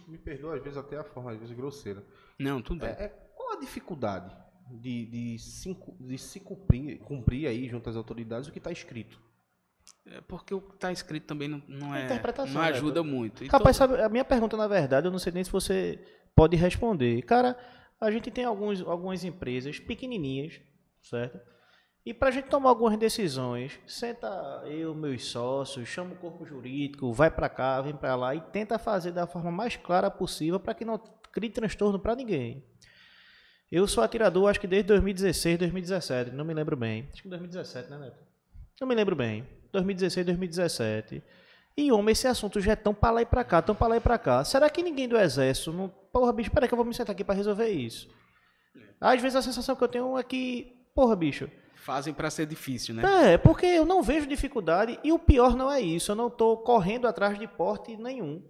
me perdoa, às vezes até a forma, às vezes grosseira. Não, tudo bem. Qual a dificuldade de se cumprir aí junto às autoridades o que está escrito? Porque o que está escrito também não interpretação, ajuda muito. Então, rapaz, sabe, a minha pergunta, na verdade, eu não sei nem se você pode responder. Cara, a gente tem algumas empresas pequenininhas, certo? E para a gente tomar algumas decisões, senta eu, meus sócios, chama o corpo jurídico, vai para cá, vem para lá e tenta fazer da forma mais clara possível para que não crie transtorno para ninguém. Eu sou atirador, acho que desde 2016, 2017, não me lembro bem. Acho que 2017, né, Neto? Não me lembro bem. 2016, 2017. E, homem, esse assunto já é tão para lá e para cá, tão para lá e para cá. Será que ninguém do Exército não... Porra, bicho, peraí que eu vou me sentar aqui para resolver isso. Às vezes a sensação que eu tenho é que, porra, bicho... Fazem para ser difícil, né? Porque eu não vejo dificuldade e o pior não é isso. Eu não estou correndo atrás de porte nenhum.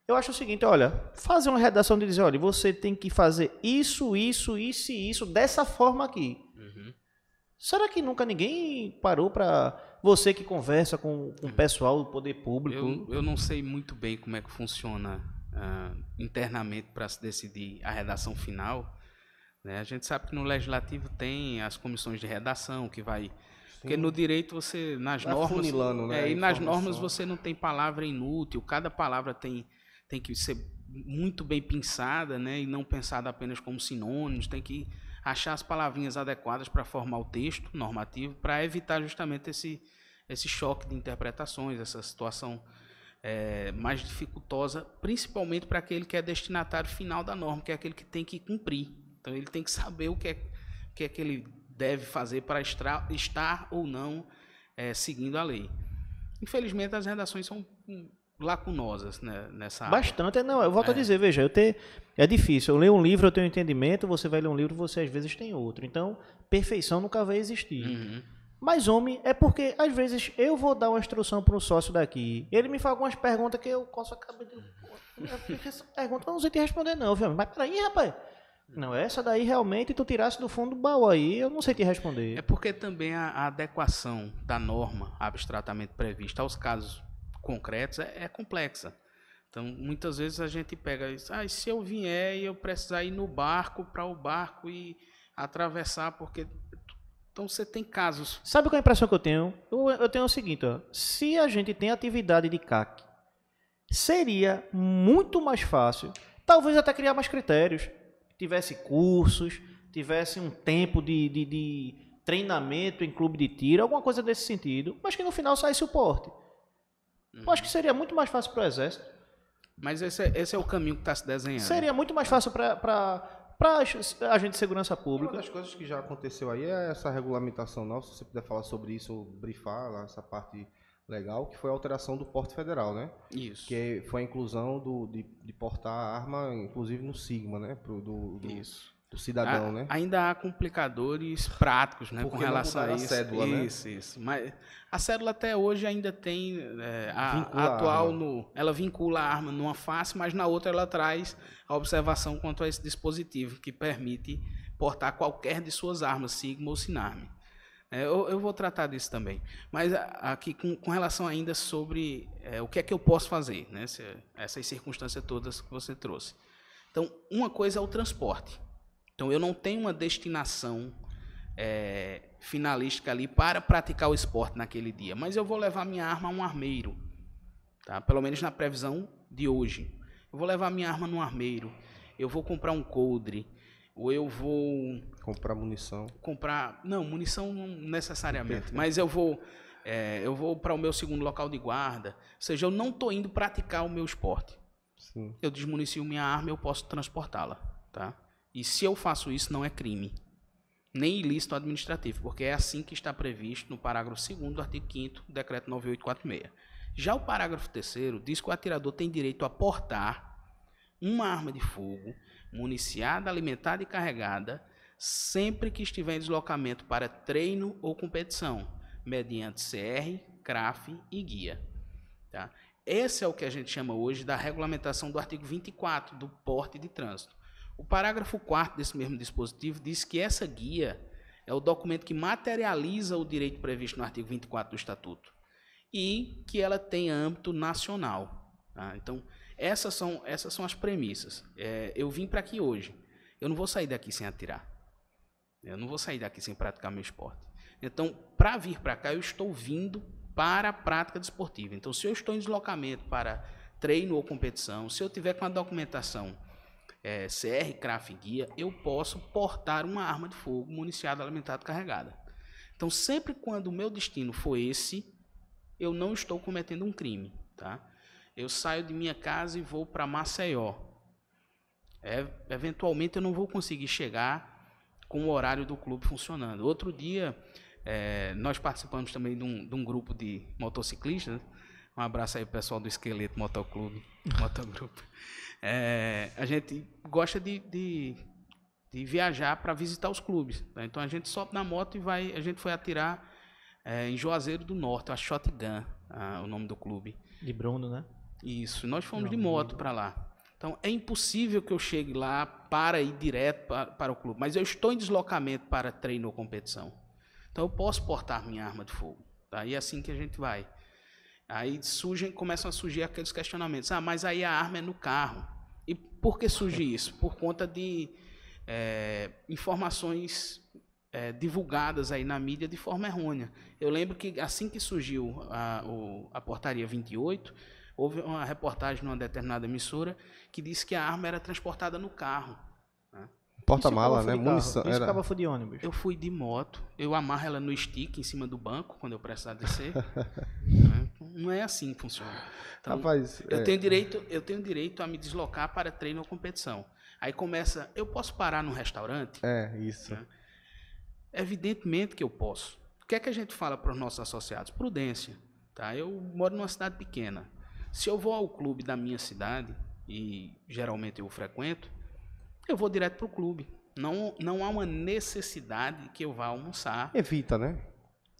Eu acho o seguinte, olha, fazer uma redação de dizer, olha, você tem que fazer isso e isso dessa forma aqui. Uhum. Será que nunca ninguém parou para você que conversa com o pessoal do poder público? Eu não sei muito bem como é que funciona internamente para se decidir a redação final. A gente sabe que no legislativo tem as comissões de redação que vai... Sim. Porque no direito você, nas normas... Funilando, né, e nas normas você não tem palavra inútil, cada palavra tem que ser muito bem pensada, né, e não pensada apenas como sinônimos, tem que achar as palavrinhas adequadas para formar o texto normativo, para evitar justamente esse choque de interpretações, essa situação mais dificultosa, principalmente para aquele que é destinatário final da norma, que é aquele que tem que cumprir. Então, ele tem que saber o que é que ele deve fazer para estar ou não seguindo a lei. Infelizmente, as redações são lacunosas, né, nessa área. Bastante. Não, eu volto a dizer, veja, é difícil. Eu leio um livro, eu tenho entendimento, você vai ler um livro, você às vezes tem outro. Então, perfeição nunca vai existir. Uhum. Mas, homem, é porque, às vezes, eu vou dar uma instrução para um sócio daqui, ele me faz algumas perguntas que eu posso acabar de... Essa pergunta eu não sei te responder não, viu? Mas peraí, rapaz. Não, essa daí realmente tu tirasse do fundo do baú aí, eu não sei te responder. É porque também a adequação da norma abstratamente prevista aos casos concretos é complexa. Então, muitas vezes a gente pega isso, e se eu vier e eu precisar ir no barco, para o barco e atravessar, porque... Então, você tem casos... Sabe qual é a impressão que eu tenho? Eu tenho o seguinte, ó, se a gente tem atividade de CAC, seria muito mais fácil, talvez até criar mais critérios, tivesse cursos, tivesse um tempo de treinamento em clube de tiro, alguma coisa desse sentido, mas que no final saísse o porte. Eu acho que seria muito mais fácil para o Exército. Mas esse é o caminho que está se desenhando. Seria muito mais fácil para a gente de segurança pública. Uma das coisas que já aconteceu aí é essa regulamentação nova, se você puder falar sobre isso, ou brifar lá essa parte legal, que foi a alteração do porte federal, né? Isso. Que foi a inclusão de portar a arma, inclusive no Sigma, né? Isso. Do cidadão, né? Ainda há complicadores práticos, né, Porque com relação a não isso. mudaram a cédula, Isso. Mas a cédula até hoje ainda tem Vincula a atual a ela vincula a arma numa face, mas na outra ela traz a observação quanto a esse dispositivo que permite portar qualquer de suas armas, Sigma ou Sinarme. Eu vou tratar disso também. Mas aqui com relação ainda sobre o que é que eu posso fazer, né, essas circunstâncias todas que você trouxe. Então, uma coisa é o transporte. Então, eu não tenho uma destinação finalística ali para praticar o esporte naquele dia, mas eu vou levar minha arma a um armeiro, tá? Pelo menos na previsão de hoje. Eu vou levar minha arma num armeiro, eu vou comprar um coldre, ou eu vou... Comprar munição. Não, munição não necessariamente, mas eu vou para o meu segundo local de guarda, ou seja, eu não estou indo praticar o meu esporte. Sim. Eu desmunicio minha arma e eu posso transportá-la, tá? E se eu faço isso, não é crime, nem ilícito administrativo, porque é assim que está previsto no parágrafo 2º do artigo 5º do decreto 9846. Já o parágrafo 3º diz que o atirador tem direito a portar uma arma de fogo, municiada, alimentada e carregada, sempre que estiver em deslocamento para treino ou competição, mediante CR, CRAF e guia, tá? Esse é o que a gente chama hoje da regulamentação do artigo 24 do porte de trânsito. O parágrafo 4º desse mesmo dispositivo diz que essa guia é o documento que materializa o direito previsto no artigo 24 do Estatuto e que ela tem âmbito nacional, tá? Então, essas são as premissas. Eu vim para aqui hoje. Eu não vou sair daqui sem atirar. Eu não vou sair daqui sem praticar meu esporte. Então, para vir para cá, eu estou vindo para a prática desportiva. Então, se eu estou em deslocamento para treino ou competição, se eu tiver com a documentação CR, CRAF e guia, eu posso portar uma arma de fogo municiada, alimentada e carregada. Então, sempre quando o meu destino for esse, eu não estou cometendo um crime, tá? Eu saio de minha casa e vou para Maceió. Eventualmente, eu não vou conseguir chegar com o horário do clube funcionando. Outro dia, nós participamos também de um grupo de motociclistas, né? Um abraço aí pro pessoal do Esqueleto Motoclube, Motogrupo. A gente gosta de viajar para visitar os clubes, tá? Então a gente sobe na moto e vai. A gente foi atirar em Juazeiro do Norte, a Shotgun, o nome do clube. De Bruno, né? Isso, nós fomos de moto para lá. Então é impossível que eu chegue lá para ir direto para o clube, mas eu estou em deslocamento para treino ou competição. Então eu posso portar minha arma de fogo, tá? E é assim que a gente vai. Aí começam a surgir aqueles questionamentos. Mas aí a arma é no carro. E por que surge isso? Por conta de informações divulgadas aí na mídia de forma errônea. Eu lembro que assim que surgiu a portaria 28, houve uma reportagem numa determinada emissora que disse que a arma era transportada no carro, né? Porta-mala, né? Munição. Isso acaba de ônibus. Eu fui de moto, eu amarro ela no stick em cima do banco quando eu precisar descer. Não é assim que funciona. Então, rapaz, eu tenho direito a me deslocar para treino ou competição. Aí começa, eu posso parar num restaurante? Isso. Né? Evidentemente que eu posso. O que é que a gente fala para os nossos associados? Prudência. Tá? Eu moro numa cidade pequena. Se eu vou ao clube da minha cidade, e geralmente eu frequento, eu vou direto para o clube. Não há uma necessidade que eu vá almoçar. Evita, né?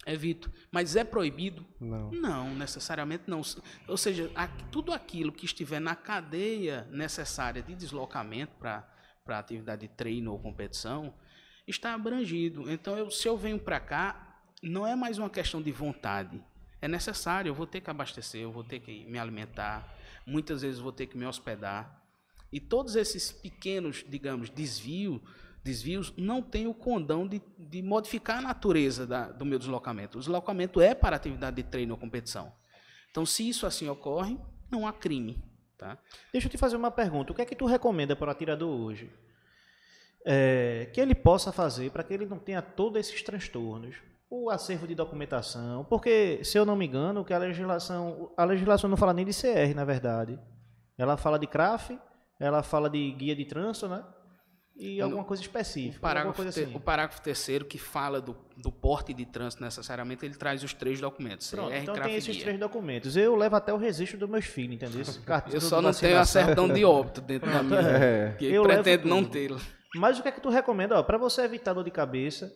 Evito. Mas é proibido? Não. Não, necessariamente não. Ou seja, tudo aquilo que estiver na cadeia necessária de deslocamento para para atividade de treino ou competição, está abrangido. Então, se eu venho para cá, não é mais uma questão de vontade. É necessário, eu vou ter que abastecer, eu vou ter que me alimentar, muitas vezes vou ter que me hospedar. E todos esses pequenos, digamos, desvios não têm o condão de modificar a natureza do meu deslocamento. O deslocamento é para atividade de treino ou competição. Então, se isso assim ocorre, não há crime. Tá? Deixa eu te fazer uma pergunta. O que é que tu recomenda para o atirador hoje? Que ele possa fazer para que ele não tenha todos esses transtornos? O acervo de documentação, porque, se eu não me engano, que a legislação não fala nem de CR, na verdade. Ela fala de CRAF, ela fala de guia de trânsito, né? E alguma coisa específica. O parágrafo 3º, que fala do porte de trânsito necessariamente, ele traz os 3 documentos. Pronto, CR, então CRAF, tem esses guia. 3 documentos. Eu levo até o registro dos meus filhos, entendeu? Eu só não tenho a certidão de óbito dentro da minha. Que eu pretendo não tê-la. Mas o que é que tu recomenda? Para você evitar dor de cabeça,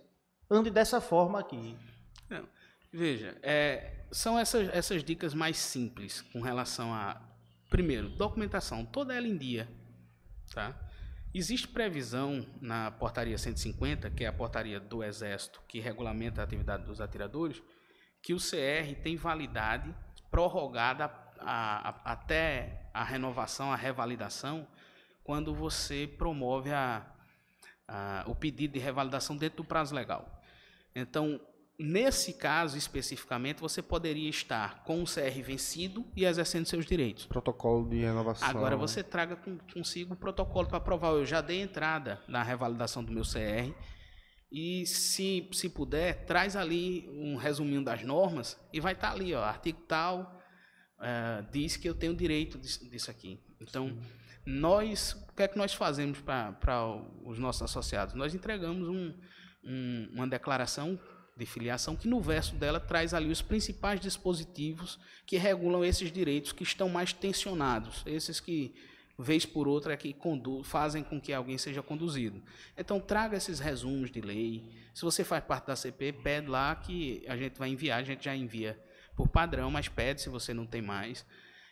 ande dessa forma aqui. Não, veja, são essas dicas mais simples com relação a... Primeiro, documentação, toda ela em dia. Tá? Existe previsão na portaria 150, que é a portaria do Exército, que regulamenta a atividade dos atiradores, que o CR tem validade prorrogada até a renovação, a revalidação, quando você promove o pedido de revalidação dentro do prazo legal. Então, nesse caso especificamente, você poderia estar com o CR vencido e exercendo seus direitos. Protocolo de renovação. Agora você traga consigo o protocolo para provar. Eu já dei entrada na revalidação do meu CR e, se puder, traz ali um resuminho das normas e vai estar ali, ó, artigo tal, diz que eu tenho direito disso aqui. Então, o que é que nós fazemos para os nossos associados? Nós entregamos uma declaração de filiação que no verso dela traz ali os principais dispositivos que regulam esses direitos que estão mais tensionados, esses que, vez por outra, fazem com que alguém seja conduzido. Então, traga esses resumos de lei. Se você faz parte da CP, pede lá que a gente vai enviar, a gente já envia por padrão, mas pede se você não tem mais.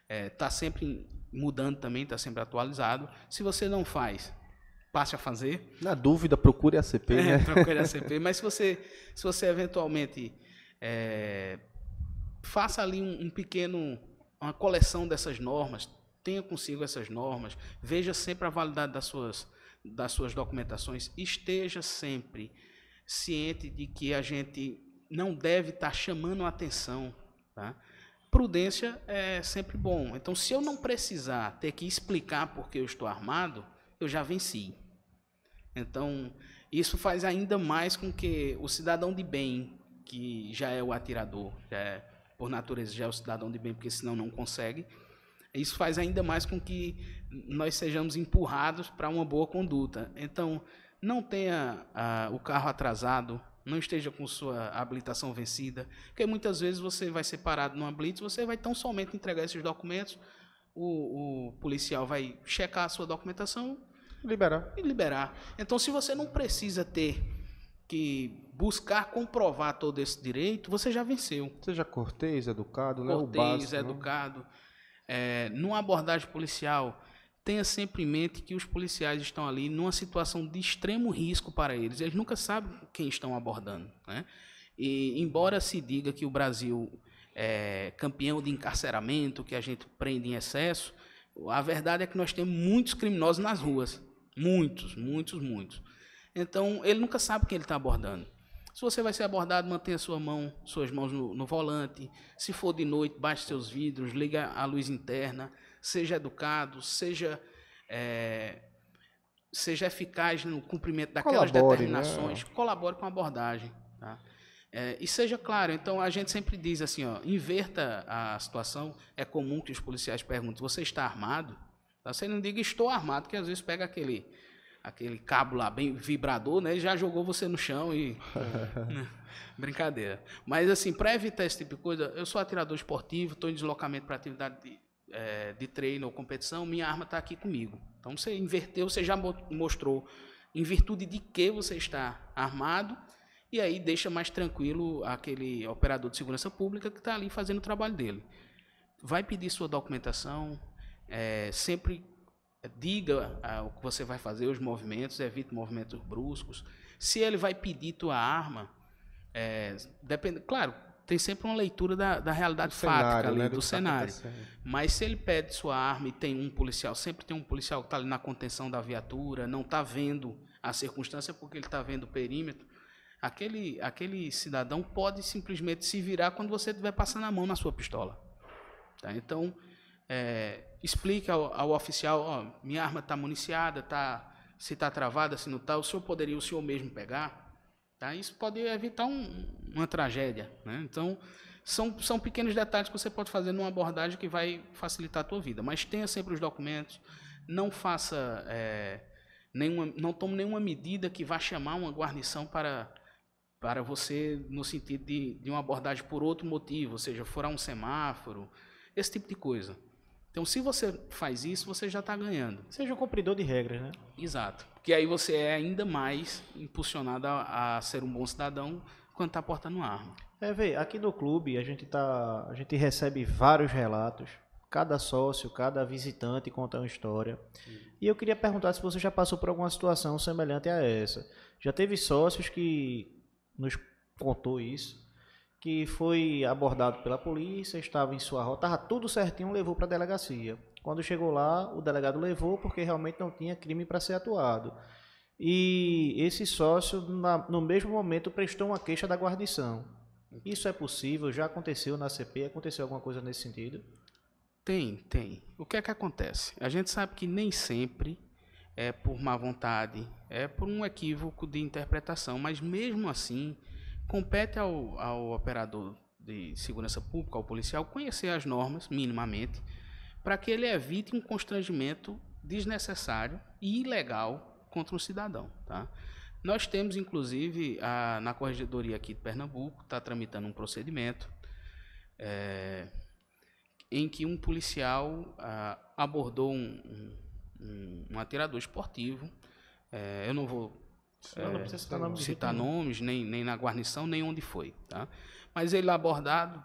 Está sempre mudando também, está sempre atualizado. Se você não faz, passe a fazer. Na dúvida, procure a CP, né? Procure a CP. Mas se você eventualmente faça ali uma coleção dessas normas, tenha consigo essas normas, veja sempre a validade das suas documentações, esteja sempre ciente de que a gente não deve estar chamando a atenção, tá? Prudência é sempre bom. Então, se eu não precisar ter que explicar por que eu estou armado, eu já venci. Então, isso faz ainda mais com que o cidadão de bem, que já é o atirador, por natureza já é o cidadão de bem, porque senão não consegue, isso faz ainda mais com que nós sejamos empurrados para uma boa conduta. Então, não tenha o carro atrasado, não esteja com sua habilitação vencida, porque muitas vezes você vai ser parado numa blitz, você vai tão somente entregar esses documentos, o policial vai checar a sua documentação e liberar. Então, se você não precisa ter que buscar comprovar todo esse direito, você já venceu. Seja cortês, educado, né? Cortês, educado. Numa abordagem policial, tenha sempre em mente que os policiais estão ali numa situação de extremo risco para eles. Eles nunca sabem quem estão abordando, né? E, embora se diga que o Brasil é campeão de encarceramento, que a gente prende em excesso, a verdade é que nós temos muitos criminosos nas ruas. Muitos. Então, ele nunca sabe quem ele está abordando. Se você vai ser abordado, mantenha suas mãos no volante. Se for de noite, baixe seus vidros, liga a luz interna. Seja educado, seja eficaz no cumprimento daquelas determinações. Né? Colabore com a abordagem. Tá? E seja claro. Então, a gente sempre diz assim, ó, inverta a situação. É comum que os policiais perguntem, você está armado? Tá? Você não diga estou armado, que às vezes pega aquele cabo lá bem vibrador, né? E já jogou você no chão e... Brincadeira. Mas assim, para evitar esse tipo de coisa, eu sou atirador esportivo, estou em deslocamento para atividade de treino ou competição, minha arma está aqui comigo. Então você inverteu, você já mostrou em virtude de que você está armado, e aí deixa mais tranquilo aquele operador de segurança pública que está ali fazendo o trabalho dele. Vai pedir sua documentação, sempre diga o que você vai fazer, os movimentos, evite movimentos bruscos. Se ele vai pedir tua arma, depende, claro, tem sempre uma leitura da realidade fática ali, do cenário. Mas se ele pede sua arma e tem um policial, sempre tem um policial que está ali na contenção da viatura, não está vendo a circunstância porque ele está vendo o perímetro, aquele cidadão pode simplesmente se virar quando você estiver passando a mão na sua pistola. Tá? Então, explique ao oficial, ó, minha arma está municiada, se está travada, se não está, o senhor poderia o senhor mesmo pegar? Tá? Isso pode evitar uma tragédia. Né? Então, são pequenos detalhes que você pode fazer numa abordagem que vai facilitar a tua vida. Mas tenha sempre os documentos, não faça não tome nenhuma medida que vá chamar uma guarnição para você no sentido de uma abordagem por outro motivo, ou seja, furar um semáforo, esse tipo de coisa. Então, se você faz isso, você já está ganhando. Seja um cumpridor de regras, né? Exato. Porque aí você é ainda mais impulsionado a ser um bom cidadão quando está portando uma arma. Vê, aqui no clube a gente recebe vários relatos. Cada sócio, cada visitante conta uma história. E eu queria perguntar se você já passou por alguma situação semelhante a essa. Já teve sócios que nos contou isso, que foi abordado pela polícia, estava em sua rota, estava tudo certinho, levou para a delegacia. Quando chegou lá, o delegado levou porque realmente não tinha crime para ser atuado. E esse sócio, no mesmo momento, prestou uma queixa da guarnição. Isso é possível? Já aconteceu na CP? Aconteceu alguma coisa nesse sentido? Tem. O que é que acontece? A gente sabe que nem sempre é por má vontade, é por um equívoco de interpretação, mas mesmo assim, compete ao operador de segurança pública, ao policial, conhecer as normas, minimamente, para que ele evite um constrangimento desnecessário e ilegal contra um cidadão. Tá? Nós temos, inclusive, na Corregedoria aqui de Pernambuco, está tramitando um procedimento em que um policial abordou um atirador esportivo. Eu não vou não precisa citar nomes, nem na guarnição, nem onde foi. Tá? Mas ele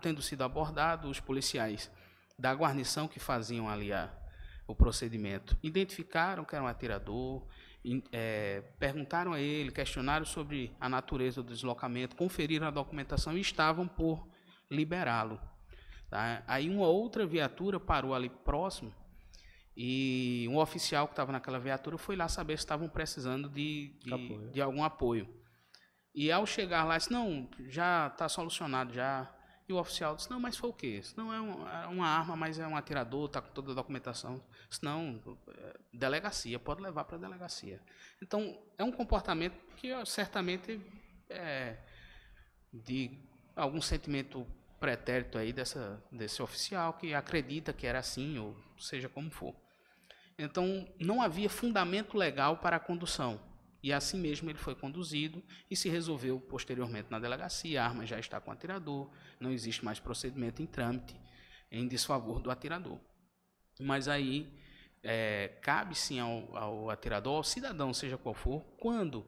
tendo sido abordado, os policiais da guarnição que faziam ali o procedimento identificaram que era um atirador, perguntaram a ele, questionaram sobre a natureza do deslocamento, conferiram a documentação e estavam por liberá-lo. Tá? Aí uma outra viatura parou ali próximo e um oficial que estava naquela viatura foi lá saber se estavam precisando de algum apoio. E ao chegar lá, disse, não, já está solucionado já. E o oficial disse, não, mas foi o quê? Disse, não, é uma arma, mas é um atirador, está com toda a documentação. Disse, não, delegacia, pode levar para a delegacia. Então, é um comportamento que certamente de algum sentimento pretérito aí desse oficial que acredita que era assim, ou seja como for. Então, não havia fundamento legal para a condução. E assim mesmo ele foi conduzido e se resolveu posteriormente na delegacia. A arma já está com o atirador, não existe mais procedimento em trâmite em desfavor do atirador. Mas aí cabe sim ao atirador, ao cidadão, seja qual for, quando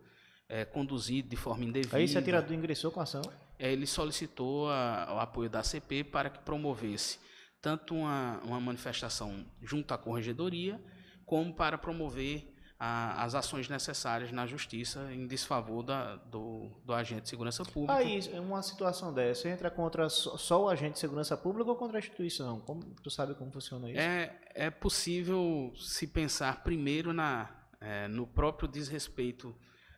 conduzido de forma indevida. Aí esse atirador ingressou com a ação? Ele solicitou o apoio da ACP para que promovesse tanto uma manifestação junto à Corregedoria, como para promover as ações necessárias na justiça em desfavor do agente de segurança pública. Aí, uma situação dessa, entra contra só o agente de segurança pública ou contra a instituição? Tu sabe como funciona isso? É possível se pensar primeiro no próprio desrespeito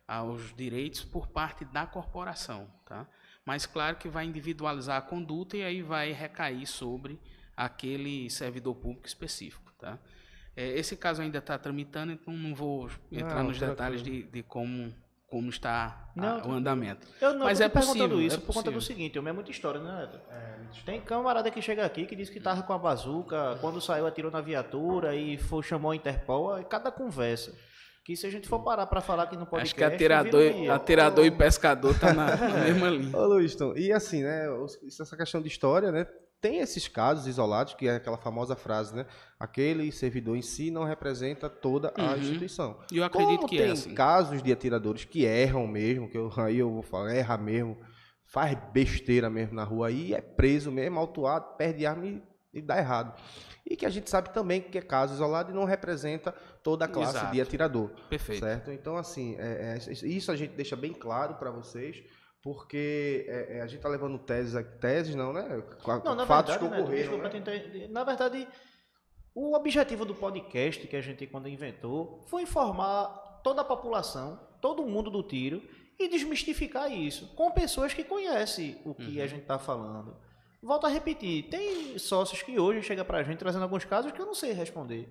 aos direitos por parte da corporação, tá? Mas claro que vai individualizar a conduta e aí vai recair sobre aquele servidor público específico, tá? Esse caso ainda está tramitando, então não vou entrar nos detalhes de como está o andamento. Mas é perguntando isso por conta do seguinte, é muita história, né? Tem camarada que chega aqui que diz que estava com a bazuca, quando saiu atirou na viatura e chamou a Interpol, cada conversa. Que se a gente for parar para falar que não pode. Acho que atirador e pescador tá na mesma linha. Ô, Luizton, e assim, né, essa questão de história, né, tem esses casos isolados, que é aquela famosa frase, né, aquele servidor em si não representa toda a instituição. E eu acredito que tem assim. Casos de atiradores que erram mesmo, aí eu vou falar, erra mesmo, faz besteira mesmo na rua aí, é preso mesmo, autuado, perde arma e e dá errado. E que a gente sabe também que é caso isolado e não representa toda a classe Exato. de atirador. Perfeito. Certo? Então, assim, isso a gente deixa bem claro para vocês, porque a gente está levando teses não, né? Não, na Fatos verdade, que ocorreram. desculpa te interromper. Na verdade, o objetivo do podcast que a gente, quando inventou, foi informar toda a população, todo mundo do tiro, e desmistificar isso com pessoas que conhecem o que a gente está falando. Volto a repetir, tem sócios que hoje chegam para a gente trazendo alguns casos que eu não sei responder.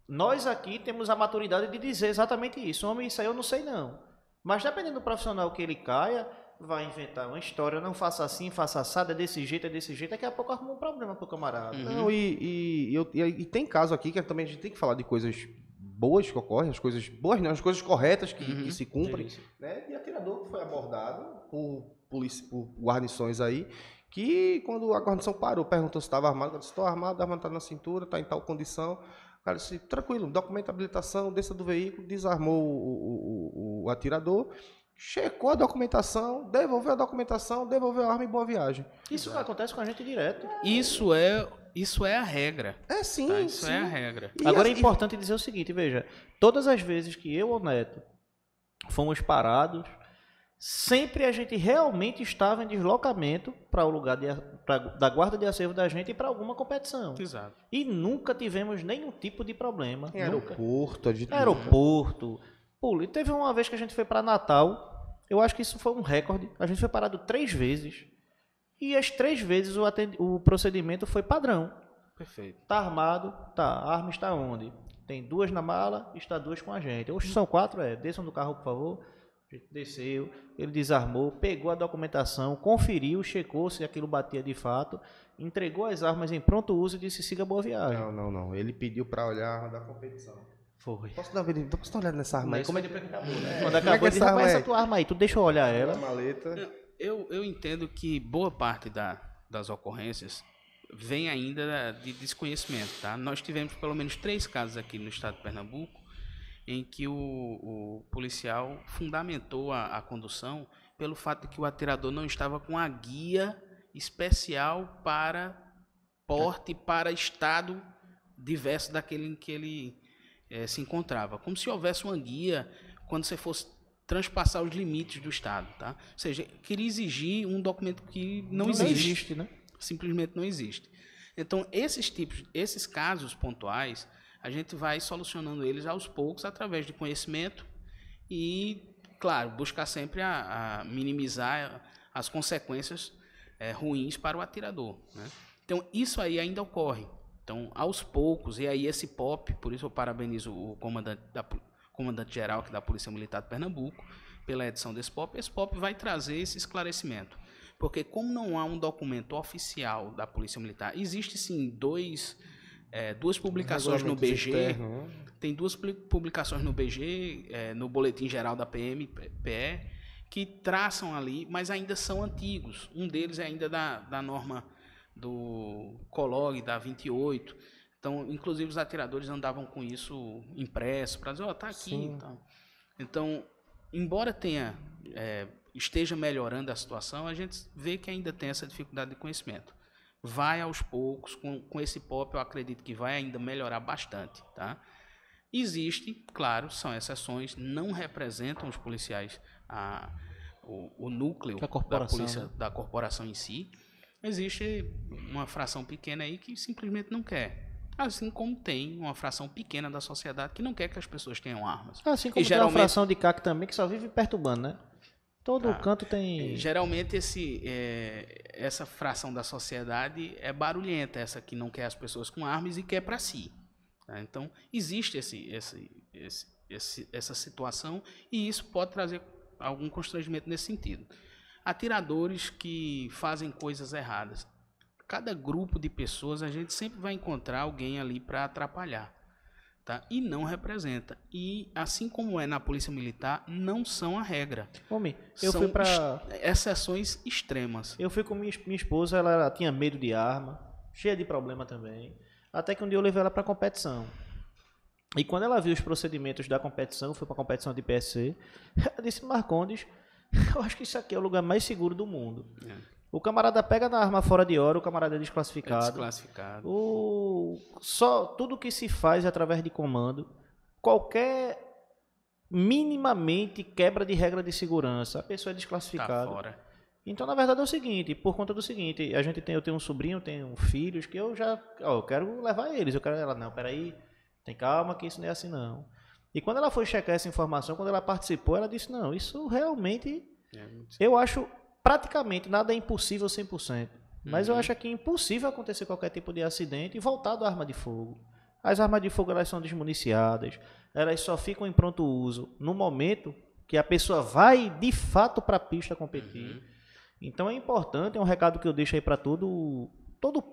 Nós aqui temos a maturidade de dizer exatamente isso. Homem, isso aí eu não sei não. Mas dependendo do profissional que ele caia, vai inventar uma história, não faça assim, faça assado, é desse jeito, daqui a pouco arruma um problema pro camarada. Não, e tem caso aqui que também a gente tem que falar de coisas boas que ocorrem, as coisas boas não, as coisas corretas que se cumprem, né? E atirador que foi abordado por guarnições aí, que quando a guarnição parou, perguntou se estava armado, eu disse, estou armado, arma está na cintura, está em tal condição. O cara disse, tranquilo, documenta a habilitação, desça do veículo, desarmou o atirador, checou a documentação, devolveu a documentação, devolveu a arma e boa viagem. Isso acontece com a gente direto. Isso é a regra. É sim, Tá? Isso sim. é a regra. Agora é importante dizer o seguinte, veja, todas as vezes que eu ou o Neto fomos parados, sempre a gente realmente estava em deslocamento para o lugar da guarda de acervo da gente e para alguma competição. Exato. E nunca tivemos nenhum tipo de problema. Em aeroporto, Teve uma vez que a gente foi para Natal, eu acho que isso foi um recorde, a gente foi parado 3 vezes. E as 3 vezes o procedimento foi padrão. Perfeito. Tá armado? Tá. A arma está onde? Tem 2 na mala, está 2 com a gente. Hoje são 4, desçam do carro, por favor. A gente desceu, ele desarmou, pegou a documentação, conferiu, checou se aquilo batia de fato, entregou as armas em pronto uso e disse, siga boa viagem. Não. Ele pediu para olhar a arma da competição. Foi. Posso dar uma olhada nessa arma aí? Como é que acabou, né? Quando Como é acabou, que ele disse, essa arma rapaz, é? essa tua arma aí, tu deixa eu olhar ela. A maleta. Eu entendo que boa parte das ocorrências vem ainda de desconhecimento, tá? Nós tivemos pelo menos 3 casos aqui no estado de Pernambuco em que o policial fundamentou a condução pelo fato de que o atirador não estava com a guia especial para porte, para estado diverso daquele em que ele se encontrava. Como se houvesse uma guia quando você fosse transpassar os limites do estado, tá? Ou seja, queria exigir um documento que não existe, né? Simplesmente não existe. Então, esses casos pontuais, a gente vai solucionando eles aos poucos através de conhecimento e, claro, buscar sempre a minimizar as consequências ruins para o atirador, né? Então, isso aí ainda ocorre. Então, aos poucos, e aí esse POP, por isso eu parabenizo o comandante-geral da Polícia Militar de Pernambuco pela edição desse POP. Esse POP vai trazer esse esclarecimento. Porque como não há um documento oficial da Polícia Militar, existe sim duas publicações no BG, tem 2 publicações no BG, no Boletim Geral da PMPE, que traçam ali, mas ainda são antigos. Um deles é ainda da norma do COLOG, da 28. Então, inclusive, os atiradores andavam com isso impresso, para dizer, tá aqui. Então, embora esteja melhorando a situação, a gente vê que ainda tem essa dificuldade de conhecimento. Vai aos poucos, com esse POP eu acredito que vai ainda melhorar bastante, tá? Existe, claro, são exceções, não representam os policiais o núcleo da corporação em si. Existe uma fração pequena aí que simplesmente não quer. Assim como tem uma fração pequena da sociedade que não quer que as pessoas tenham armas. Assim como tem uma fração de CAC também que só vive perturbando, né? Todo canto tem... Geralmente essa fração da sociedade é barulhenta, essa que não quer as pessoas com armas e quer para si. Tá? Então, existe essa situação e isso pode trazer algum constrangimento nesse sentido. Atiradores que fazem coisas erradas. Cada grupo de pessoas a gente sempre vai encontrar alguém ali para atrapalhar. Tá? E não representa. E assim como é na Polícia Militar, não são a regra. Homem, são exceções extremas. Eu fui com minha esposa, ela tinha medo de arma, cheia de problema também. Até que um dia eu levei ela para competição. E quando ela viu os procedimentos da competição, foi para a competição de PSC, ela disse, Marcondes, eu acho que isso aqui é o lugar mais seguro do mundo. O camarada pega na arma fora de hora, o camarada é É desclassificado. desclassificado. Tudo que se faz é através de comando. Qualquer minimamente quebra de regra de segurança, a pessoa é Tá desclassificada. fora. Então, na verdade, é o seguinte, por conta do seguinte, eu tenho um sobrinho, tenho filhos, que eu quero levar eles. Eu quero ela, não, peraí, tem calma que isso não é assim não. E quando ela foi checar essa informação, quando ela participou, ela disse, não, isso realmente, eu acho praticamente nada é impossível 100%. Mas eu acho que é impossível acontecer qualquer tipo de acidente e voltar da arma de fogo. As armas de fogo, elas são desmuniciadas, elas só ficam em pronto uso no momento que a pessoa vai, de fato, para a pista competir. Então é importante, é um recado que eu deixo aí para todo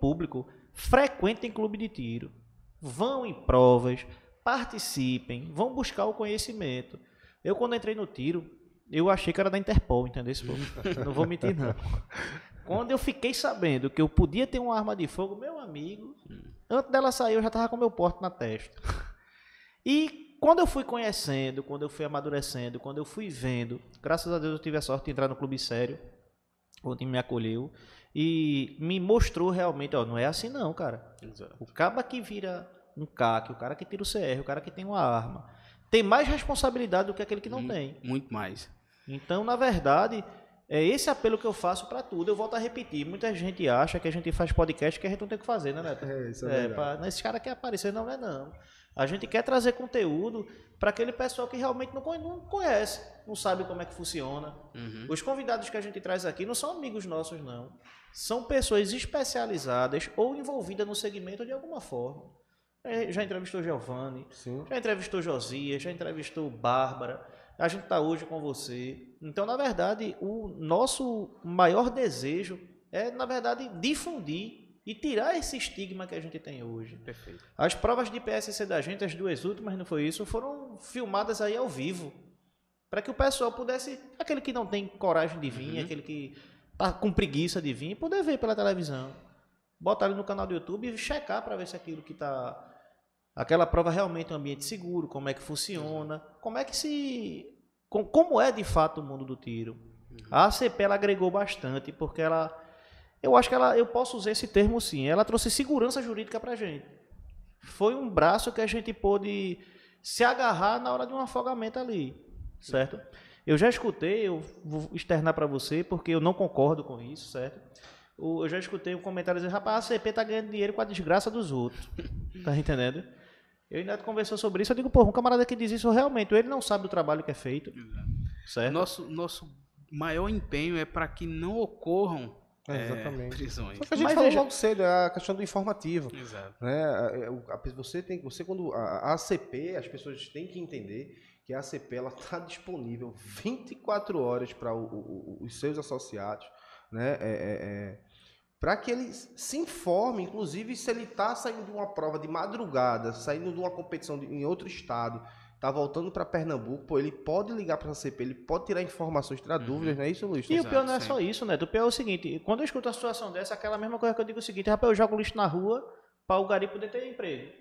público, frequentem clube de tiro, vão em provas, participem, vão buscar o conhecimento. Eu, quando entrei no tiro, eu achei que era da Interpol, entendeu? Não vou mentir, não. Quando eu fiquei sabendo que eu podia ter uma arma de fogo, meu amigo, antes dela sair eu já estava com meu porte na testa. E quando eu fui conhecendo, quando eu fui amadurecendo, quando eu fui vendo, graças a Deus eu tive a sorte de entrar no clube sério, onde me acolheu e me mostrou realmente, ó, não é assim não, cara. Exato. O cara que vira um CAC, o cara que tira o CR, o cara que tem uma arma, tem mais responsabilidade do que aquele que não tem. Muito mais. Então, na verdade, é esse apelo que eu faço para tudo. Eu volto a repetir, muita gente acha que a gente faz podcast que a gente não tem o que fazer, né, Neto? Isso é verdade. Esse cara quer aparecer, não é não. A gente quer trazer conteúdo para aquele pessoal que realmente não conhece, não sabe como é que funciona. Os convidados que a gente traz aqui não são amigos nossos, não. São pessoas especializadas ou envolvidas no segmento de alguma forma. Já entrevistou Giovanni, já entrevistou Josias, já entrevistou Bárbara. A gente está hoje com você. Então, na verdade, o nosso maior desejo é, na verdade, difundir e tirar esse estigma que a gente tem hoje. Perfeito. As provas de PSC da gente, as duas últimas, não foi isso, foram filmadas aí ao vivo. Para que o pessoal pudesse, aquele que não tem coragem de vir, aquele que tá com preguiça de vir, poder ver pela televisão. Botar ali no canal do YouTube e checar para ver se aquilo que tá... Aquela prova realmente é um ambiente seguro, como é que funciona, como é de fato o mundo do tiro. A ACP, ela agregou bastante, porque eu acho que eu posso usar esse termo sim, ela trouxe segurança jurídica pra gente. Foi um braço que a gente pôde se agarrar na hora de um afogamento ali, certo? Eu já escutei, eu vou externar para você, porque eu não concordo com isso, certo? Eu já escutei um comentário dizendo, rapaz, a ACP tá ganhando dinheiro com a desgraça dos outros. Tá entendendo? Eu ainda conversou sobre isso, eu digo, um camarada que diz isso realmente, ele não sabe do trabalho que é feito. Certo? Nosso maior empenho é para que não ocorram Exatamente. prisões. Só que a gente falou logo cedo, é a questão do informativo. Exato. Né? Você quando a ACP, as pessoas têm que entender que a ACP ela está disponível 24 horas para os seus associados, né? Para que eles se informem, inclusive se ele está saindo de uma prova de madrugada, saindo de uma competição em outro estado, está voltando para Pernambuco, ele pode ligar para a ACP, ele pode tirar informações, tirar dúvidas, não é isso, Luiz? E o pior não é só isso, né? O pior é o seguinte, quando eu escuto uma situação dessa, aquela mesma coisa que eu digo o seguinte, rapaz, eu jogo lixo na rua para o gari poder ter emprego.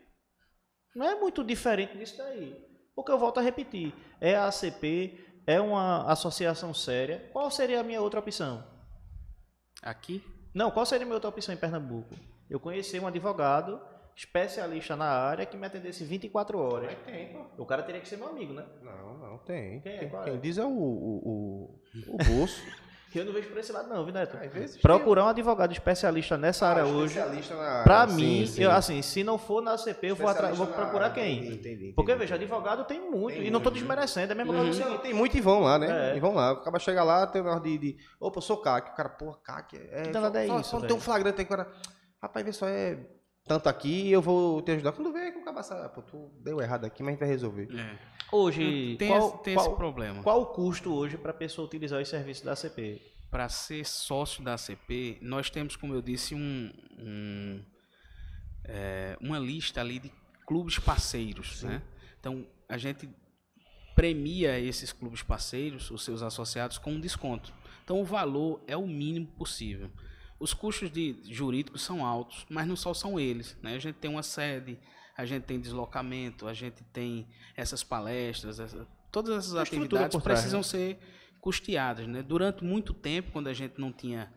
Não é muito diferente disso daí. O que eu volto a repetir, é a ACP, é uma associação séria. Qual seria a minha outra opção? Aqui? Não, qual seria a minha outra opção em Pernambuco? Eu conheci um advogado especialista na área que me atendesse 24 horas. Mas tem, pô. O cara teria que ser meu amigo, né? Não, tem. Quem é? Qual é? Quem diz é o bolso. Eu não vejo por esse lado não, viu, Neto? Às vezes Procurar um advogado especialista nessa área hoje, especialista na área. pra Sim, mim, sim. eu, assim, se não for na ACP, eu vou Especialista procurar na quem? área, entendi. Porque, veja, advogado tem muito, Tem e não tô muito. desmerecendo, é a mesma coisa do seguinte. Tem muito e vão lá, né? É. E vão lá. Acaba chega lá, tem uma hora de opa, eu sou CAC. O cara, porra, CAC. Então, nada é isso, Quando velho. tem um flagrante aí, o cara, rapaz, vê só, é tanto aqui, eu vou te ajudar. Quando vê que o cara sabe, pô, tu deu errado aqui, mas a gente vai resolver. Hoje, Tem esse problema. qual o custo hoje para a pessoa utilizar os serviços da ACP? Para ser sócio da ACP, nós temos, como eu disse, uma lista ali de clubes parceiros, né? Então, a gente premia esses clubes parceiros, os seus associados, com um desconto. Então, o valor é o mínimo possível. Os custos jurídicos são altos, mas não só são eles, né? A gente tem uma sede, a gente tem deslocamento, a gente tem essas palestras, todas essas Estrutura atividades por trás, precisam né? ser custeadas, né? Durante muito tempo, quando a gente não tinha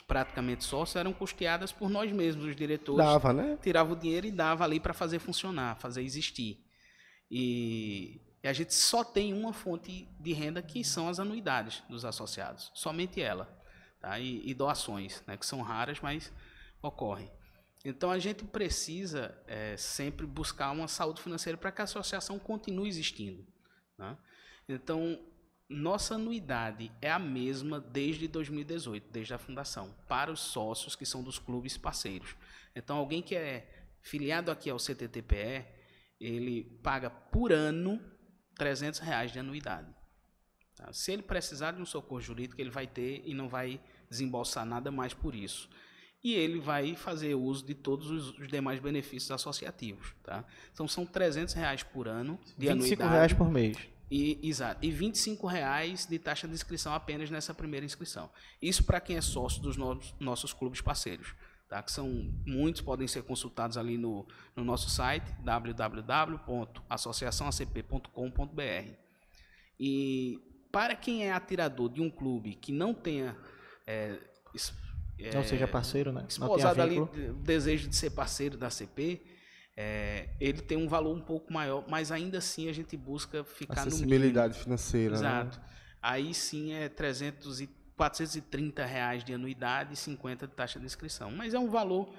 praticamente sócio, eram custeadas por nós mesmos, os diretores. Dava, né? Tirava o dinheiro e dava ali para fazer funcionar, fazer existir. E a gente só tem uma fonte de renda, que são as anuidades dos associados, somente ela, tá? E doações, né, que são raras, mas ocorrem. Então a gente precisa sempre buscar uma saúde financeira para que a associação continue existindo, né? Então nossa anuidade é a mesma desde 2018, desde a fundação, para os sócios que são dos clubes parceiros. Então alguém que é filiado aqui ao CTTPE, ele paga por ano R$300 de anuidade. Tá? Se ele precisar de um socorro jurídico, ele vai ter e não vai desembolsar nada mais por isso. E ele vai fazer uso de todos os demais benefícios associativos. Tá? Então são R$300 por ano de anuidade. R$25 por mês. Exato. E R$25 de taxa de inscrição apenas nessa primeira inscrição. Isso para quem é sócio dos nossos clubes parceiros. Tá? Que são muitos, podem ser consultados ali no nosso site www.associaçãoacp.com.br. E para quem é atirador de um clube que não tenha não seja parceiro, né? esposado ali o desejo de ser parceiro da ACP, ele tem um valor um pouco maior, mas ainda assim a gente busca ficar no mínimo. Acessibilidade financeira. Exato. Né? Aí sim é R$430 de anuidade e 50 de taxa de inscrição. Mas é um valor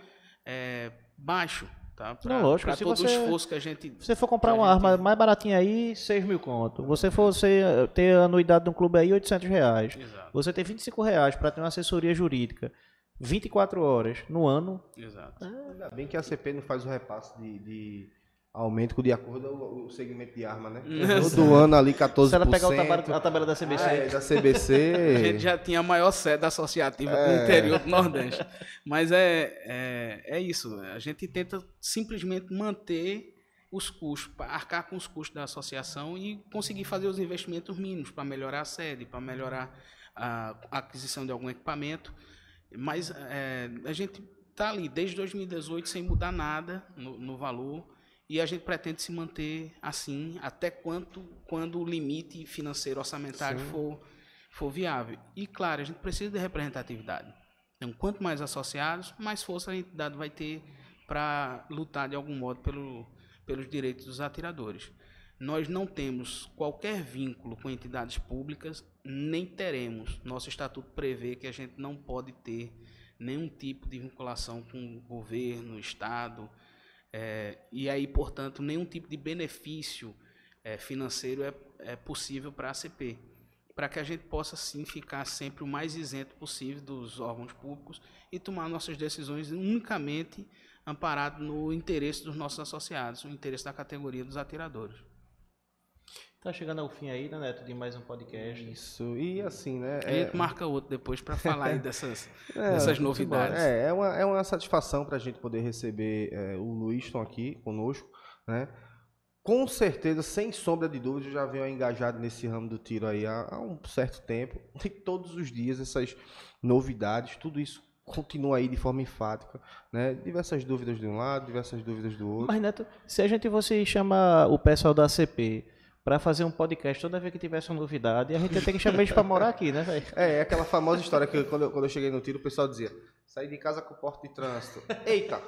baixo, tá? Para todo o esforço que a gente... Se você for comprar uma arma mais baratinha aí, 6.000 conto. Você for ter a anuidade de um clube aí, R$800. Exato. Você ter R$25 para ter uma assessoria jurídica 24 horas no ano. Exato. Ainda bem que a ACP não faz o repasse de aumento de acordo com o segmento de arma, né? Todo ano ali 14%. Se ela pegar a tabela da CBC. Da CBC. A gente já tinha a maior sede associativa do interior do Nordeste. Mas é isso. A gente tenta simplesmente manter os custos, arcar com os custos da associação e conseguir fazer os investimentos mínimos para melhorar a sede, para melhorar a aquisição de algum equipamento. Mas a gente está ali desde 2018 sem mudar nada no valor. E a gente pretende se manter assim até quando o limite financeiro orçamentário for viável. E, claro, a gente precisa de representatividade. Então, quanto mais associados, mais força a entidade vai ter para lutar, de algum modo, pelos direitos dos atiradores. Nós não temos qualquer vínculo com entidades públicas, nem teremos. Nosso estatuto prevê que a gente não pode ter nenhum tipo de vinculação com o governo, o Estado. E aí, portanto, nenhum tipo de benefício financeiro é possível para a ACP, para que a gente possa, sim, ficar sempre o mais isento possível dos órgãos públicos e tomar nossas decisões unicamente amparado no interesse dos nossos associados, o interesse da categoria dos atiradores. Tá chegando ao fim aí, né, Neto, de mais um podcast. Isso, e assim, né? A gente marca outro depois para falar aí dessas novidades. É uma satisfação para a gente poder receber o Luizton aqui conosco, né? Com certeza, sem sombra de dúvida, eu já venho engajado nesse ramo do tiro aí há um certo tempo. E todos os dias essas novidades, tudo isso continua aí de forma enfática, né? Diversas dúvidas de um lado, diversas dúvidas do outro. Mas, Neto, se a gente fosse chamar o pessoal da ACP para fazer um podcast toda vez que tivesse uma novidade, a gente ia ter que chamar eles para morar aqui, né, velho? É aquela famosa história que quando eu cheguei no tiro, o pessoal dizia: saí de casa com o porte de trânsito. Eita!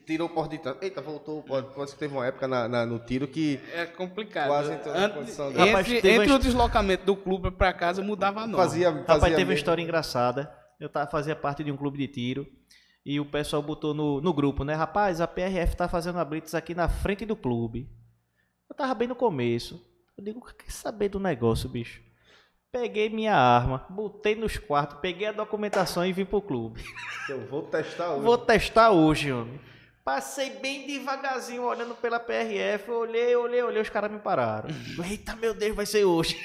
Tirou o porte de trânsito. Eita, voltou o porte de trânsito. Teve uma época no tiro que... É complicado. Quase entrou na condição de... Entre o deslocamento do clube para casa, mudava a norma. Rapaz, teve uma história engraçada. Eu fazia parte de um clube de tiro e o pessoal botou no grupo, né? Rapaz, a PRF tá fazendo uma blitz aqui na frente do clube. Eu tava bem no começo. Eu digo, quer saber do negócio, bicho? Peguei minha arma, botei nos quartos, peguei a documentação e vim pro clube. Eu vou testar hoje. Vou testar hoje, homem. Passei bem devagarzinho olhando pela PRF, olhei, os caras me pararam. Eita, meu Deus, vai ser hoje.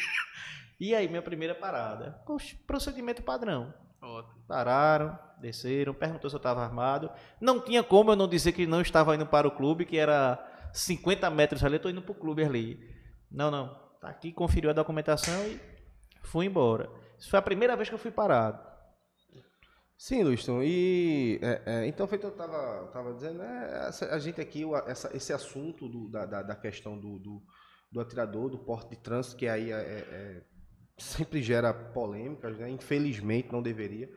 E aí, minha primeira parada. Procedimento padrão. Ótimo. Pararam, desceram, perguntou se eu estava armado. Não tinha como eu não dizer que não estava indo para o clube, que era 50 metros ali, eu estou indo para o clube ali. Não, tá aqui, conferiu a documentação e fui embora. Isso foi a primeira vez que eu fui parado. Sim, Luizton, e então feito eu estava dizendo, a gente aqui, esse assunto da questão do atirador, do porte de trânsito, que aí sempre gera polêmicas, né? Infelizmente não deveria,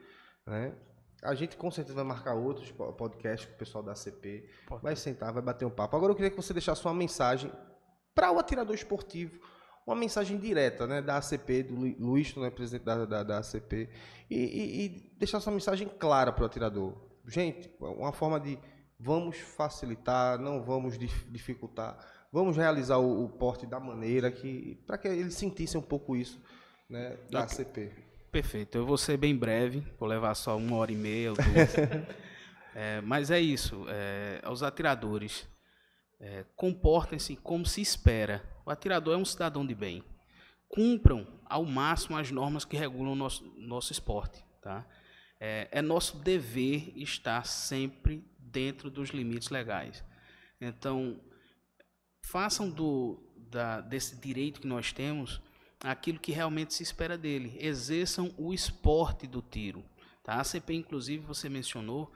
né? A gente com certeza vai marcar outros podcasts com o pessoal da ACP, vai sentar, vai bater um papo. Agora eu queria que você deixasse uma mensagem para o atirador esportivo, uma mensagem direta, né, da ACP, do Luiz, né, presidente da ACP, e deixasse uma mensagem clara para o atirador. Gente, uma forma de vamos facilitar, não vamos dificultar, vamos realizar o porte da maneira para que ele sentisse um pouco isso, né, da ACP. Perfeito, eu vou ser bem breve, vou levar só 1h30 ou 2. Mas é isso, aos atiradores, comportem-se como se espera. O atirador é um cidadão de bem. Cumpram ao máximo as normas que regulam o nosso esporte. Tá? É nosso dever estar sempre dentro dos limites legais. Então, façam desse direito que nós temos aquilo que realmente se espera dele. Exerçam o esporte do tiro. Tá? A ACP, inclusive, você mencionou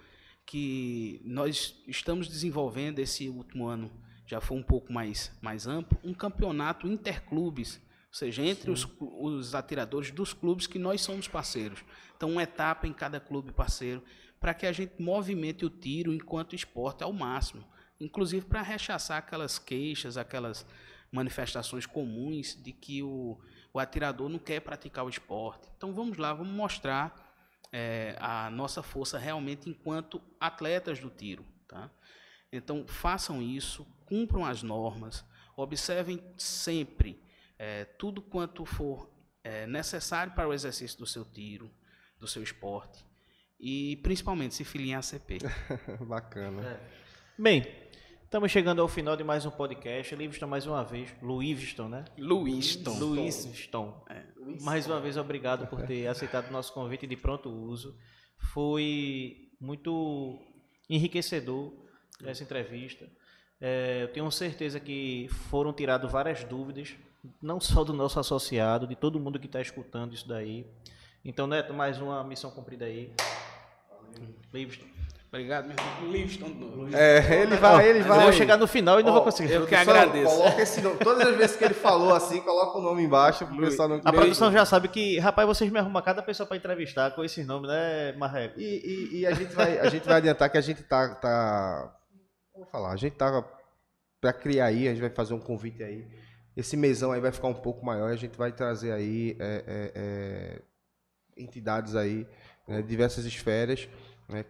que nós estamos desenvolvendo esse último ano, já foi um pouco mais amplo, um campeonato interclubes, ou seja, entre os atiradores dos clubes que nós somos parceiros. Então, uma etapa em cada clube parceiro, para que a gente movimente o tiro enquanto esporte ao máximo, inclusive para rechaçar aquelas queixas, aquelas manifestações comuns de que o atirador não quer praticar o esporte. Então, vamos lá, vamos mostrar a nossa força realmente enquanto atletas do tiro. Tá? Então, façam isso, cumpram as normas, observem sempre tudo quanto for necessário para o exercício do seu tiro, do seu esporte, e principalmente se filiem à ACP. Bacana. Bem, estamos chegando ao final de mais um podcast. Livingston, mais uma vez. Luiviston, né? Luiviston. Mais uma vez, obrigado por ter aceitado o nosso convite de pronto uso. Foi muito enriquecedor essa entrevista. Eu tenho certeza que foram tiradas várias dúvidas, não só do nosso associado, de todo mundo que está escutando isso daí. Então, Neto, mais uma missão cumprida aí. Livingston. Obrigado, meu irmão. Livingston. Ele vai. Eu vou chegar no final e não vou conseguir. Eu que agradeço. Coloca esse nome. Todas as vezes que ele falou assim, coloca o nome embaixo pro pessoal não... A produção já sabe que, rapaz, vocês me arrumam cada pessoa para entrevistar com esses nomes, né, Marreco? E a gente vai adiantar que a gente tá vamos falar, a gente tá para criar aí, a gente vai fazer um convite aí. Esse mesão aí vai ficar um pouco maior, a gente vai trazer aí entidades aí, diversas esferas,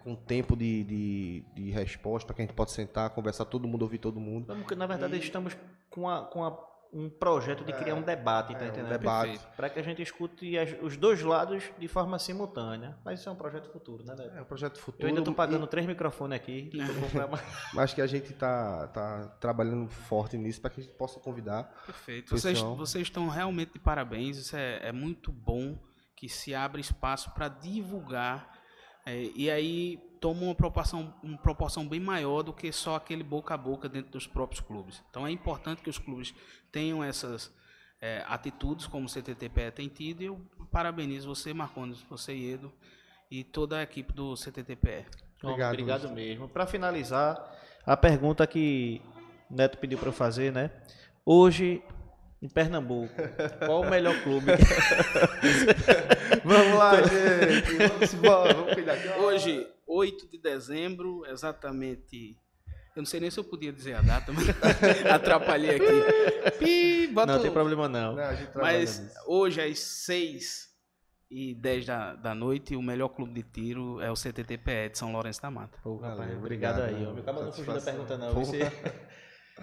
com tempo de resposta, para que a gente possa sentar, conversar, todo mundo, ouvir todo mundo. Na verdade, estamos com um projeto de criar um debate, tá entendendo? Um debate. Para que a gente escute os dois lados de forma simultânea. Mas isso é um projeto futuro, né, Neto? É um projeto futuro. Eu ainda estou pagando 3 microfones aqui. Mas que a gente tá trabalhando forte nisso para que a gente possa convidar. Perfeito. Vocês estão realmente de parabéns. Isso é muito bom que se abre espaço para divulgar. E aí toma uma proporção bem maior do que só aquele boca a boca dentro dos próprios clubes. Então é importante que os clubes tenham essas atitudes como o CTTPE tem tido, e eu parabenizo você, Marcondes, você, Edo, e toda a equipe do CTTPE. Obrigado mesmo. Para finalizar, a pergunta que o Neto pediu para eu fazer, né? Hoje, em Pernambuco, qual o melhor clube? Vamos lá, gente. Vamos cuidar aqui. Hoje, 8 de dezembro, exatamente... Eu não sei nem se eu podia dizer a data, mas atrapalhei aqui. Não tem problema não. Mas hoje, às 6h10 da noite, o melhor clube de tiro é o CTTPE de São Lourenço da Mata. Valeu, obrigado aí. Meu cara não fugiu da pergunta não.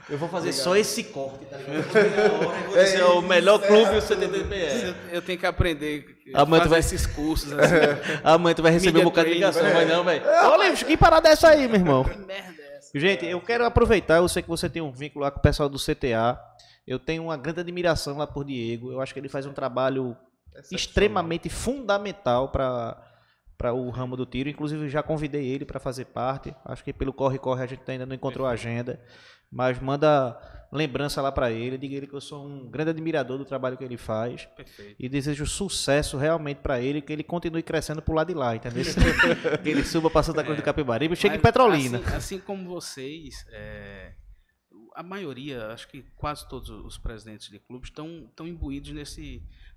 Eu vou fazer só esse corte, tá ligado? Esse é o melhor clube do CTTPE. Eu tenho que aprender a fazer esses cursos. Assim. Amanhã tu vai receber um bocado de ligação, mas não, velho. Olha, que parada é essa aí, meu irmão? Que merda é essa? Gente, eu quero aproveitar, eu sei que você tem um vínculo lá com o pessoal do CTA. Eu tenho uma grande admiração lá por Diego. Eu acho que ele faz um trabalho extremamente fundamental para o ramo do tiro. Inclusive, já convidei ele para fazer parte. Acho que pelo corre-corre a gente ainda não encontrou a agenda. Mas manda lembrança lá para ele. Diga ele que eu sou um grande admirador do trabalho que ele faz. Perfeito. E desejo sucesso realmente para ele, que ele continue crescendo pro lado de lá, entendeu? Que ele suba para Santa Cruz do Capibaribe e chegue em Petrolina. Assim como vocês, a maioria, acho que quase todos os presidentes de clubes estão imbuídos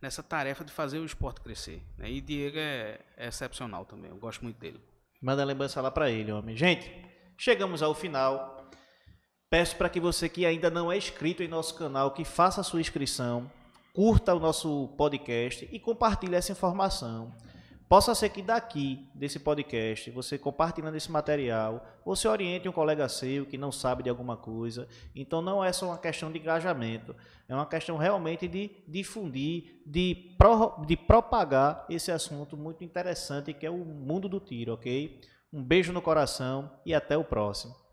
nessa tarefa de fazer o esporte crescer, né? E Diego é excepcional também, eu gosto muito dele. Manda lembrança lá para ele, homem. Gente, chegamos ao final. Peço para que você que ainda não é inscrito em nosso canal, que faça a sua inscrição, curta o nosso podcast e compartilhe essa informação. Possa ser que daqui, desse podcast, você compartilhando esse material, você oriente um colega seu que não sabe de alguma coisa. Então não é só uma questão de engajamento, é uma questão realmente de difundir, de propagar esse assunto muito interessante que é o mundo do tiro, ok? Um beijo no coração e até o próximo.